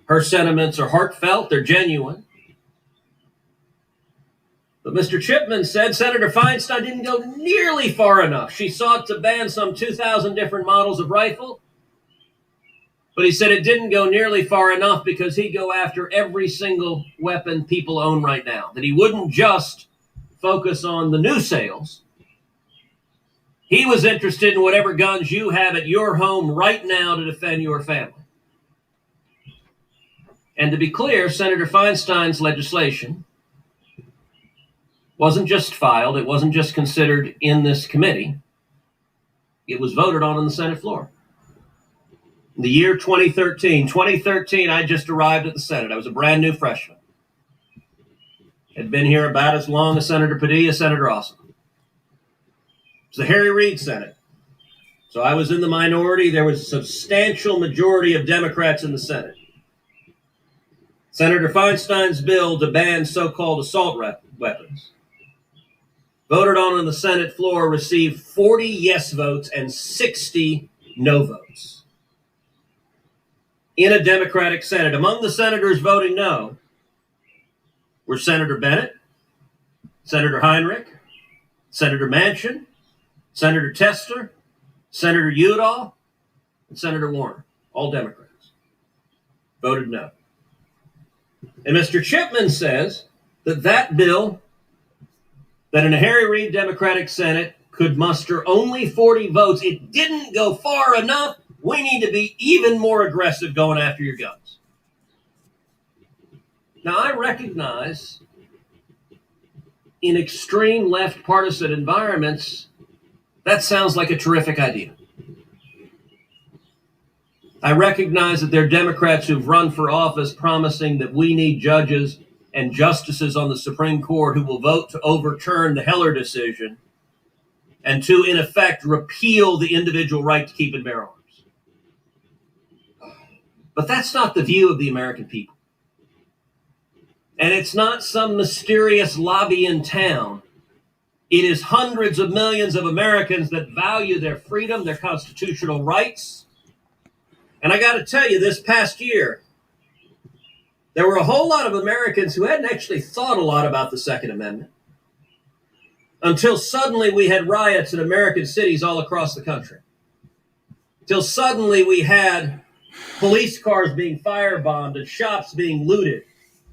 Her sentiments are heartfelt, they're genuine. But Mr. Chipman said Senator Feinstein didn't go nearly far enough. She sought to ban some 2,000 different models of rifle. But he said it didn't go nearly far enough because he'd go after every single weapon people own right now. That he wouldn't just focus on the new sales, He was interested in whatever guns you have at your home right now to defend your family. And to be clear, Senator Feinstein's legislation wasn't just filed, it wasn't just considered in this committee, it was voted on the Senate floor. In the year 2013, I just arrived at the Senate. I was a brand new freshman. Had been here about as long as Senator Padilla, Senator Austin. It was the Harry Reid Senate. So I was in the minority. There was a substantial majority of Democrats in the Senate. Senator Feinstein's bill to ban so-called assault weapons, voted on the Senate floor, received 40 yes votes and 60 no votes. In a Democratic Senate, among the senators voting no were Senator Bennett, Senator Heinrich, Senator Manchin, Senator Tester, Senator Udall, and Senator Warner, all Democrats, voted no. And Mr. Chipman says that bill, that in a Harry Reid Democratic Senate could muster only 40 votes, it didn't go far enough. We need to be even more aggressive going after your guns. Now, I recognize in extreme left partisan environments, that sounds like a terrific idea. I recognize that there are Democrats who've run for office promising that we need judges and justices on the Supreme Court who will vote to overturn the Heller decision and to, in effect, repeal the individual right to keep and bear arms. But that's not the view of the American people. And it's not some mysterious lobby in town. It is hundreds of millions of Americans that value their freedom, their constitutional rights. And I got to tell you, this past year, there were a whole lot of Americans who hadn't actually thought a lot about the Second Amendment until suddenly we had riots in American cities all across the country. Till suddenly we had police cars being firebombed and shops being looted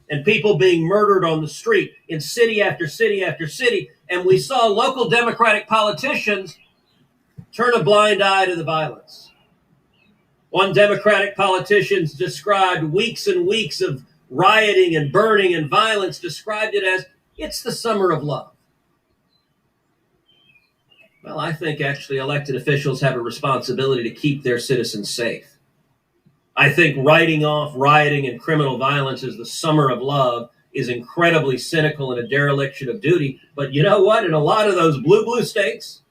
and people being murdered on the street in city after city after city. And we saw local Democratic politicians turn a blind eye to the violence. One Democratic politician described weeks and weeks of rioting and burning and violence, described it as, it's the summer of love. Well, I think actually elected officials have a responsibility to keep their citizens safe. I think writing off rioting and criminal violence as the summer of love is incredibly cynical and a dereliction of duty. But you know what? In a lot of those blue states,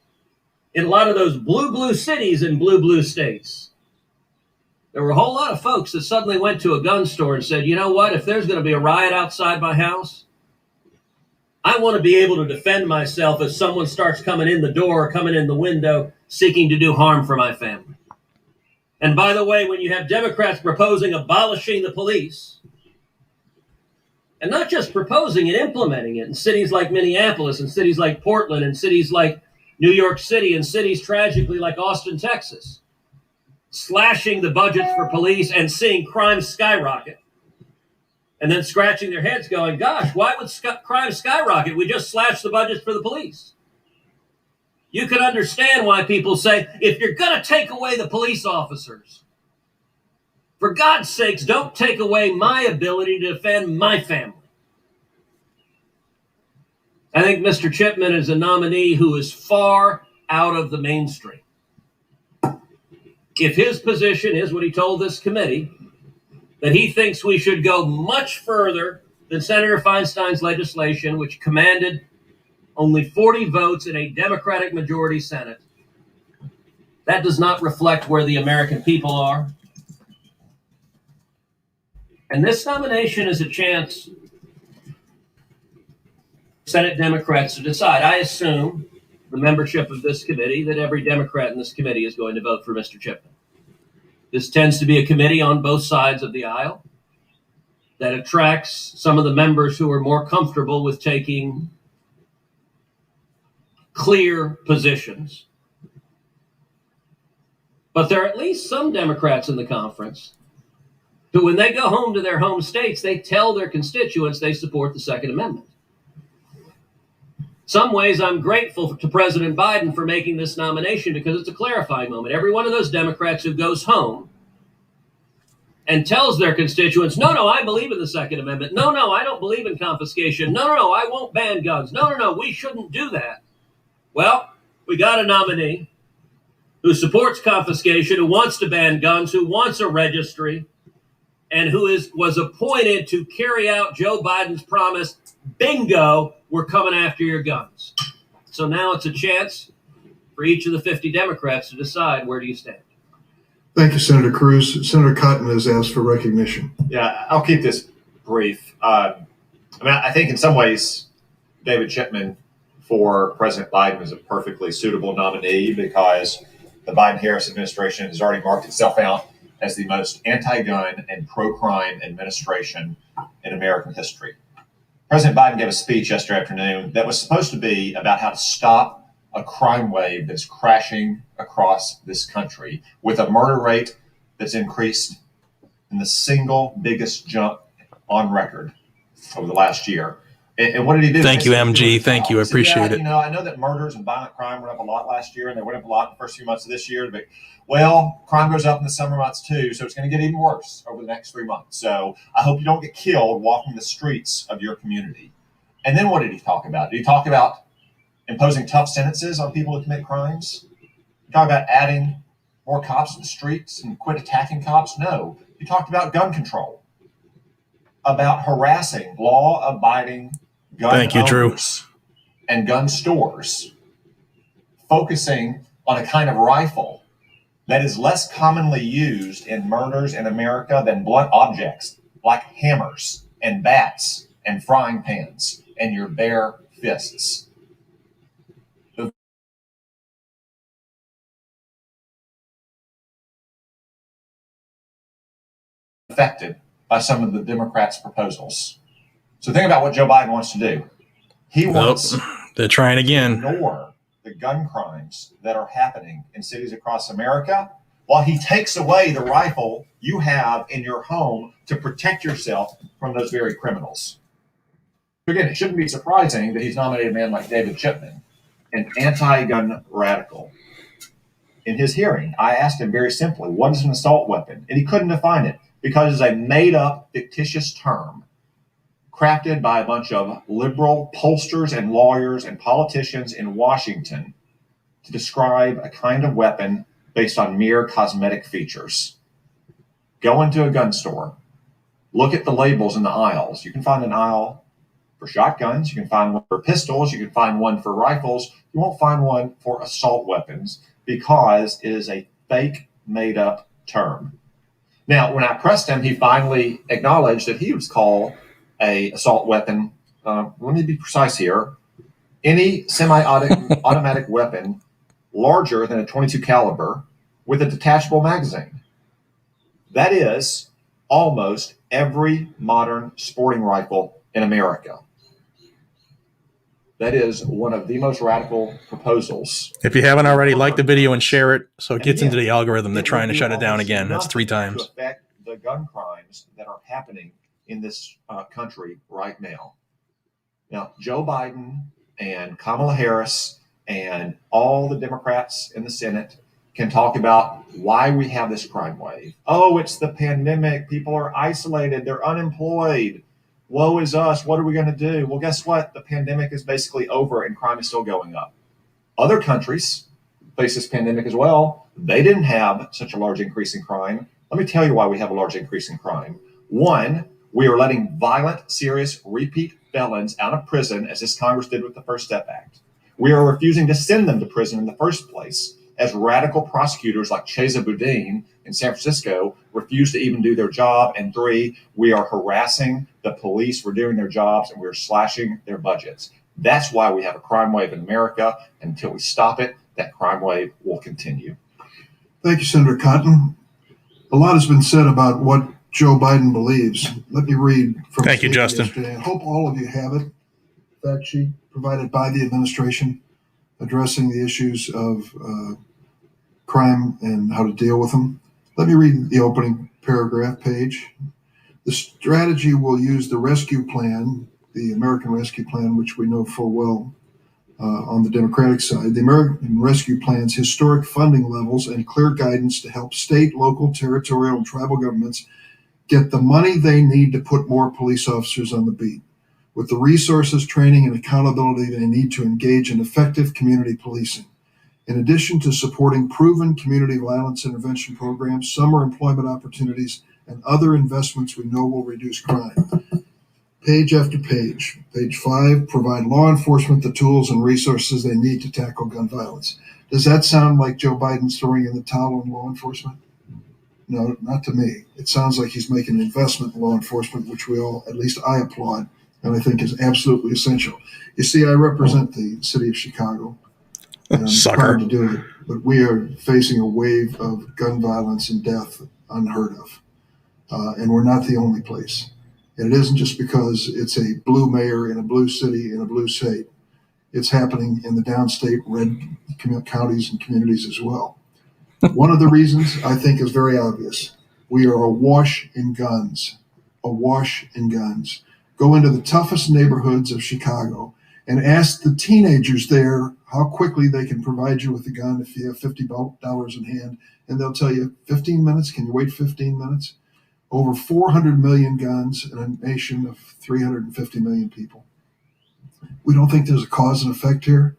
in a lot of those blue cities in blue states, there were a whole lot of folks that suddenly went to a gun store and said, you know what? If there's going to be a riot outside my house, I want to be able to defend myself if someone starts coming in the door or coming in the window seeking to do harm for my family. And by the way, when you have Democrats proposing abolishing the police, and not just proposing it, implementing it in cities like Minneapolis and cities like Portland and cities like New York City and cities tragically like Austin, Texas, slashing the budgets for police and seeing crime skyrocket, and then scratching their heads going, gosh, why would crime skyrocket? We just slashed the budgets for the police. You can understand why people say, if you're going to take away the police officers, for God's sakes, don't take away my ability to defend my family. I think Mr. Chipman is a nominee who is far out of the mainstream. If his position is what he told this committee, that he thinks we should go much further than Senator Feinstein's legislation, which commanded only 40 votes in a Democratic majority Senate, that does not reflect where the American people are. And this nomination is a chance for Senate Democrats to decide. I assume the membership of this committee that every Democrat in this committee is going to vote for Mr. Chipman. This tends to be a committee on both sides of the aisle that attracts some of the members who are more comfortable with taking clear positions. But there are at least some Democrats in the conference who, when they go home to their home states, they tell their constituents they support the Second Amendment. some ways I'm grateful to President Biden for making this nomination because it's a clarifying moment. Every one of those Democrats who goes home and tells their constituents, no, I believe in the Second Amendment. No, I don't believe in confiscation. No, I won't ban guns. No, we shouldn't do that. Well, we got a nominee who supports confiscation, who wants to ban guns, who wants a registry, and who was appointed to carry out Joe Biden's promise, bingo, we're coming after your guns. So now it's a chance for each of the 50 Democrats to decide, where do you stand? Thank you, Senator Cruz. Senator Cotton has asked for recognition. Yeah, I'll keep this brief. I think in some ways, David Chipman for President Biden is a perfectly suitable nominee because the Biden-Harris administration has already marked itself out as the most anti-gun and pro-crime administration in American history. President Biden gave a speech yesterday afternoon that was supposed to be about how to stop a crime wave that's crashing across this country with a murder rate that's increased in the single biggest jump on record over the last year. And what did he do? Thank you, MG. Thank you. I appreciate it. I know that murders and violent crime went up a lot last year, and they went up a lot in the first few months of this year. But, well, crime goes up in the summer months too, so it's going to get even worse over the next 3 months. So I hope you don't get killed walking the streets of your community. And then what did he talk about? Did he talk about imposing tough sentences on people who commit crimes? Did he talk about adding more cops to the streets and quit attacking cops? No. He talked about gun control, about harassing law-abiding gun owners and gun stores, focusing on a kind of rifle that is less commonly used in murders in America than blunt objects like hammers and bats and frying pans and your bare fists. Affected by some of the Democrats' proposals. So think about what Joe Biden wants to do. He wants they're trying again. to ignore the gun crimes that are happening in cities across America while he takes away the rifle you have in your home to protect yourself from those very criminals. Again, it shouldn't be surprising that he's nominated a man like David Chipman, an anti-gun radical. In his hearing, I asked him very simply, what is an assault weapon? And he couldn't define it because it's a made-up, fictitious term crafted by a bunch of liberal pollsters and lawyers and politicians in Washington to describe a kind of weapon based on mere cosmetic features. Go into a gun store, look at the labels in the aisles. You can find an aisle for shotguns, you can find one for pistols, you can find one for rifles. You won't find one for assault weapons because it is a fake, made-up term. Now, when I pressed him, he finally acknowledged that he was called a assault weapon. Let me be precise here. Any semi-automatic weapon larger than a .22 caliber with a detachable magazine. That is almost every modern sporting rifle in America. That is one of the most radical proposals. If you haven't already, like the video and share it so it gets into the algorithm. They're trying to shut it down again. That's 3 times. To affect the gun crimes that are happening in this country right now. Now, Joe Biden and Kamala Harris and all the Democrats in the Senate can talk about why we have this crime wave. Oh, it's the pandemic. People are isolated. They're unemployed. Woe is us. What are we going to do? Well, guess what? The pandemic is basically over and crime is still going up. Other countries face this pandemic as well. They didn't have such a large increase in crime. Let me tell you why we have a large increase in crime. One, we are letting violent, serious, repeat felons out of prison, as this Congress did with the First Step Act. We are refusing to send them to prison in the first place, as radical prosecutors like Chesa Boudin in San Francisco refuse to even do their job. And 3, we are harassing the police for doing their jobs, and we're slashing their budgets. That's why we have a crime wave in America. And until we stop it, that crime wave will continue. Thank you, Senator Cotton. A lot has been said about what Joe Biden believes. Let me read from Thank you, Justin. yesterday. I hope all of you have it. Fact sheet provided by the administration addressing the issues of crime and how to deal with them. Let me read the opening paragraph page. The strategy will use the rescue plan, the American Rescue Plan, which we know full well, On the Democratic side, the American Rescue Plan's historic funding levels and clear guidance to help state, local, territorial, and tribal governments get the money they need to put more police officers on the beat, with the resources, training, and accountability they need to engage in effective community policing. In addition to supporting proven community violence intervention programs, summer employment opportunities, and other investments we know will reduce crime. Page after page. Page 5, provide law enforcement the tools and resources they need to tackle gun violence. Does that sound like Joe Biden's throwing in the towel on law enforcement? No, not to me. It sounds like he's making an investment in law enforcement, which we all, at least I applaud, and I think is absolutely essential. You see, I represent the city of Chicago, and I'm proud to do it, but we are facing a wave of gun violence and death unheard of, and we're not the only place. And it isn't just because it's a blue mayor in a blue city in a blue state. It's happening in the downstate red counties and communities as well. One of the reasons I think is very obvious. We are awash in guns, awash in guns. Go into the toughest neighborhoods of Chicago and ask the teenagers there how quickly they can provide you with a gun if you have $50 in hand. And they'll tell you, 15 minutes, can you wait 15 minutes? Over 400 million guns in a nation of 350 million people. We don't think there's a cause and effect here.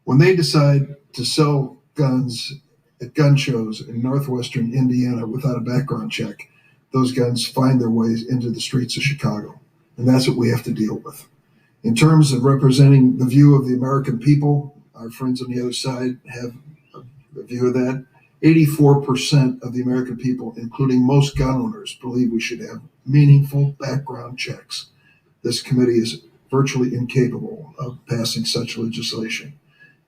When they decide to sell guns at gun shows in northwestern Indiana without a background check, those guns find their ways into the streets of Chicago. And that's what we have to deal with. In terms of representing the view of the American people, our friends on the other side have a view of that. 84% of the American people, including most gun owners, believe we should have meaningful background checks. This committee is virtually incapable of passing such legislation.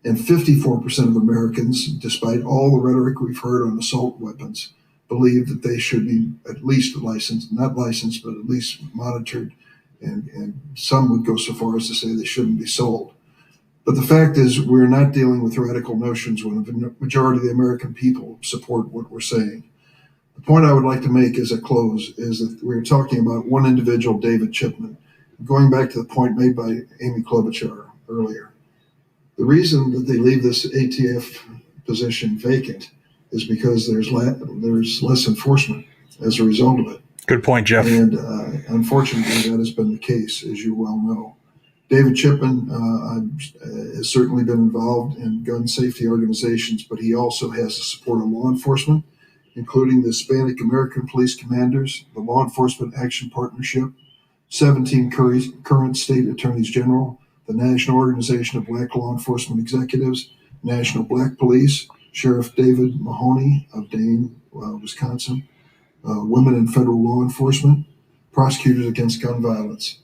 And 54% of Americans, despite all the rhetoric we've heard on assault weapons, believe that they should be at least licensed, not licensed, but at least monitored. And some would go so far as to say they shouldn't be sold. But the fact is, we're not dealing with radical notions when the majority of the American people support what we're saying. The point I would like to make as a close is that we're talking about one individual, David Chipman. Going back to the point made by Amy Klobuchar earlier, the reason that they leave this ATF position vacant is because there's less enforcement as a result of it. Good point, Jeff. And unfortunately, that has been the case, as you well know. David Chipman has certainly been involved in gun safety organizations, but he also has the support of law enforcement, including the Hispanic American Police Commanders, the Law Enforcement Action Partnership, 17 current state attorneys general, the National Organization of Black Law Enforcement Executives, National Black Police, Sheriff David Mahoney of Dane, Wisconsin, Women in Federal Law Enforcement, Prosecutors Against Gun Violence.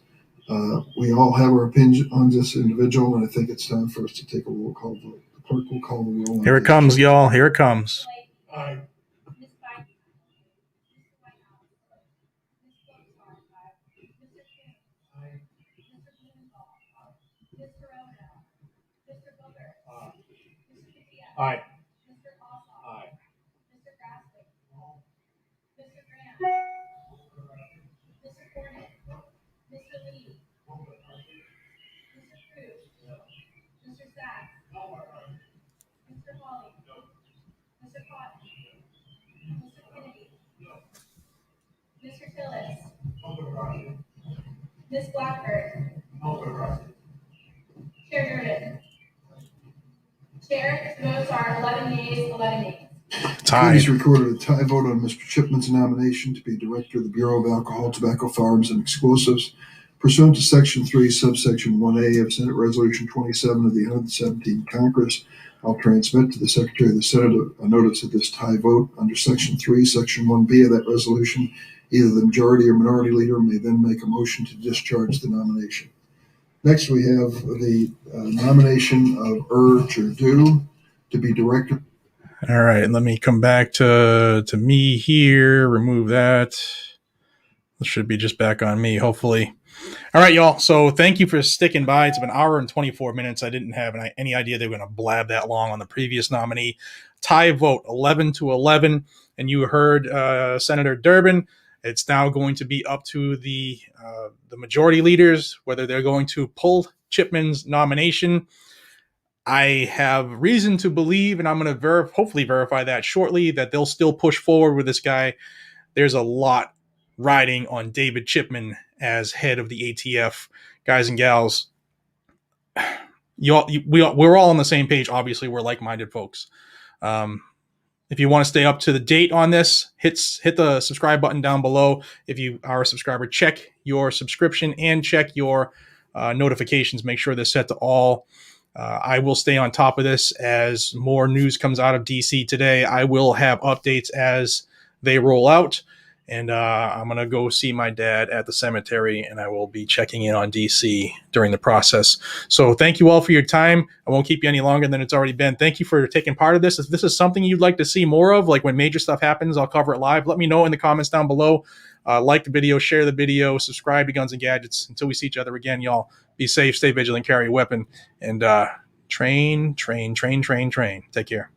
We all have our opinion on this individual, and I think it's time for us to take a roll call vote. The clerk will call the roll. Here it comes, y'all. Here it comes. Aye. Aye. Aye. Mr. Lee. Mr. Cruz. Mr. Sachs. Mr. Hawley. Mr. Cotton. Mr. Kennedy. Mr. Tillis. Ms. Blackburn. Chair Durden. Chair, the votes are 11 yeas, 11 nays. Committee's recorded a tie vote on Mr. Chipman's nomination to be Director of the Bureau of Alcohol, Tobacco, Firearms, and Explosives pursuant to Section 3, subsection 1A of Senate Resolution 27 of the 117th Congress. I'll transmit to the Secretary of the Senate a notice of this tie vote under Section 3, Section 1B of that resolution. Either the majority or minority leader may then make a motion to discharge the nomination. Next, we have the nomination of Cherdew to be Director. All right, let me come back to me here. Remove that. This should be just back on me, hopefully. All right, y'all. So thank you for sticking by. It's been an hour and 24 minutes. I didn't have any idea they were going to blab that long on the previous nominee. Tie vote 11-11, and you heard Senator Durbin. It's now going to be up to the majority leaders whether they're going to pull Chipman's nomination. I have reason to believe, and I'm going to hopefully verify that shortly, that they'll still push forward with this guy. There's a lot riding on David Chipman as head of the ATF. Guys and gals, we're all on the same page. Obviously, we're like-minded folks. If you want to stay up to the date on this, hit the subscribe button down below. If you are a subscriber, check your subscription and check your notifications. Make sure they're set to all. I will stay on top of this as more news comes out of DC today. I will have updates as they roll out. And I'm going to go see my dad at the cemetery, and I will be checking in on DC during the process. So thank you all for your time. I won't keep you any longer than it's already been. Thank you for taking part of this. If this is something you'd like to see more of, like when major stuff happens, I'll cover it live. Let me know in the comments down below. Like the video, share the video, subscribe to Guns and Gadgets. Until we see each other again, y'all, be safe, stay vigilant, carry a weapon, and train. Take care.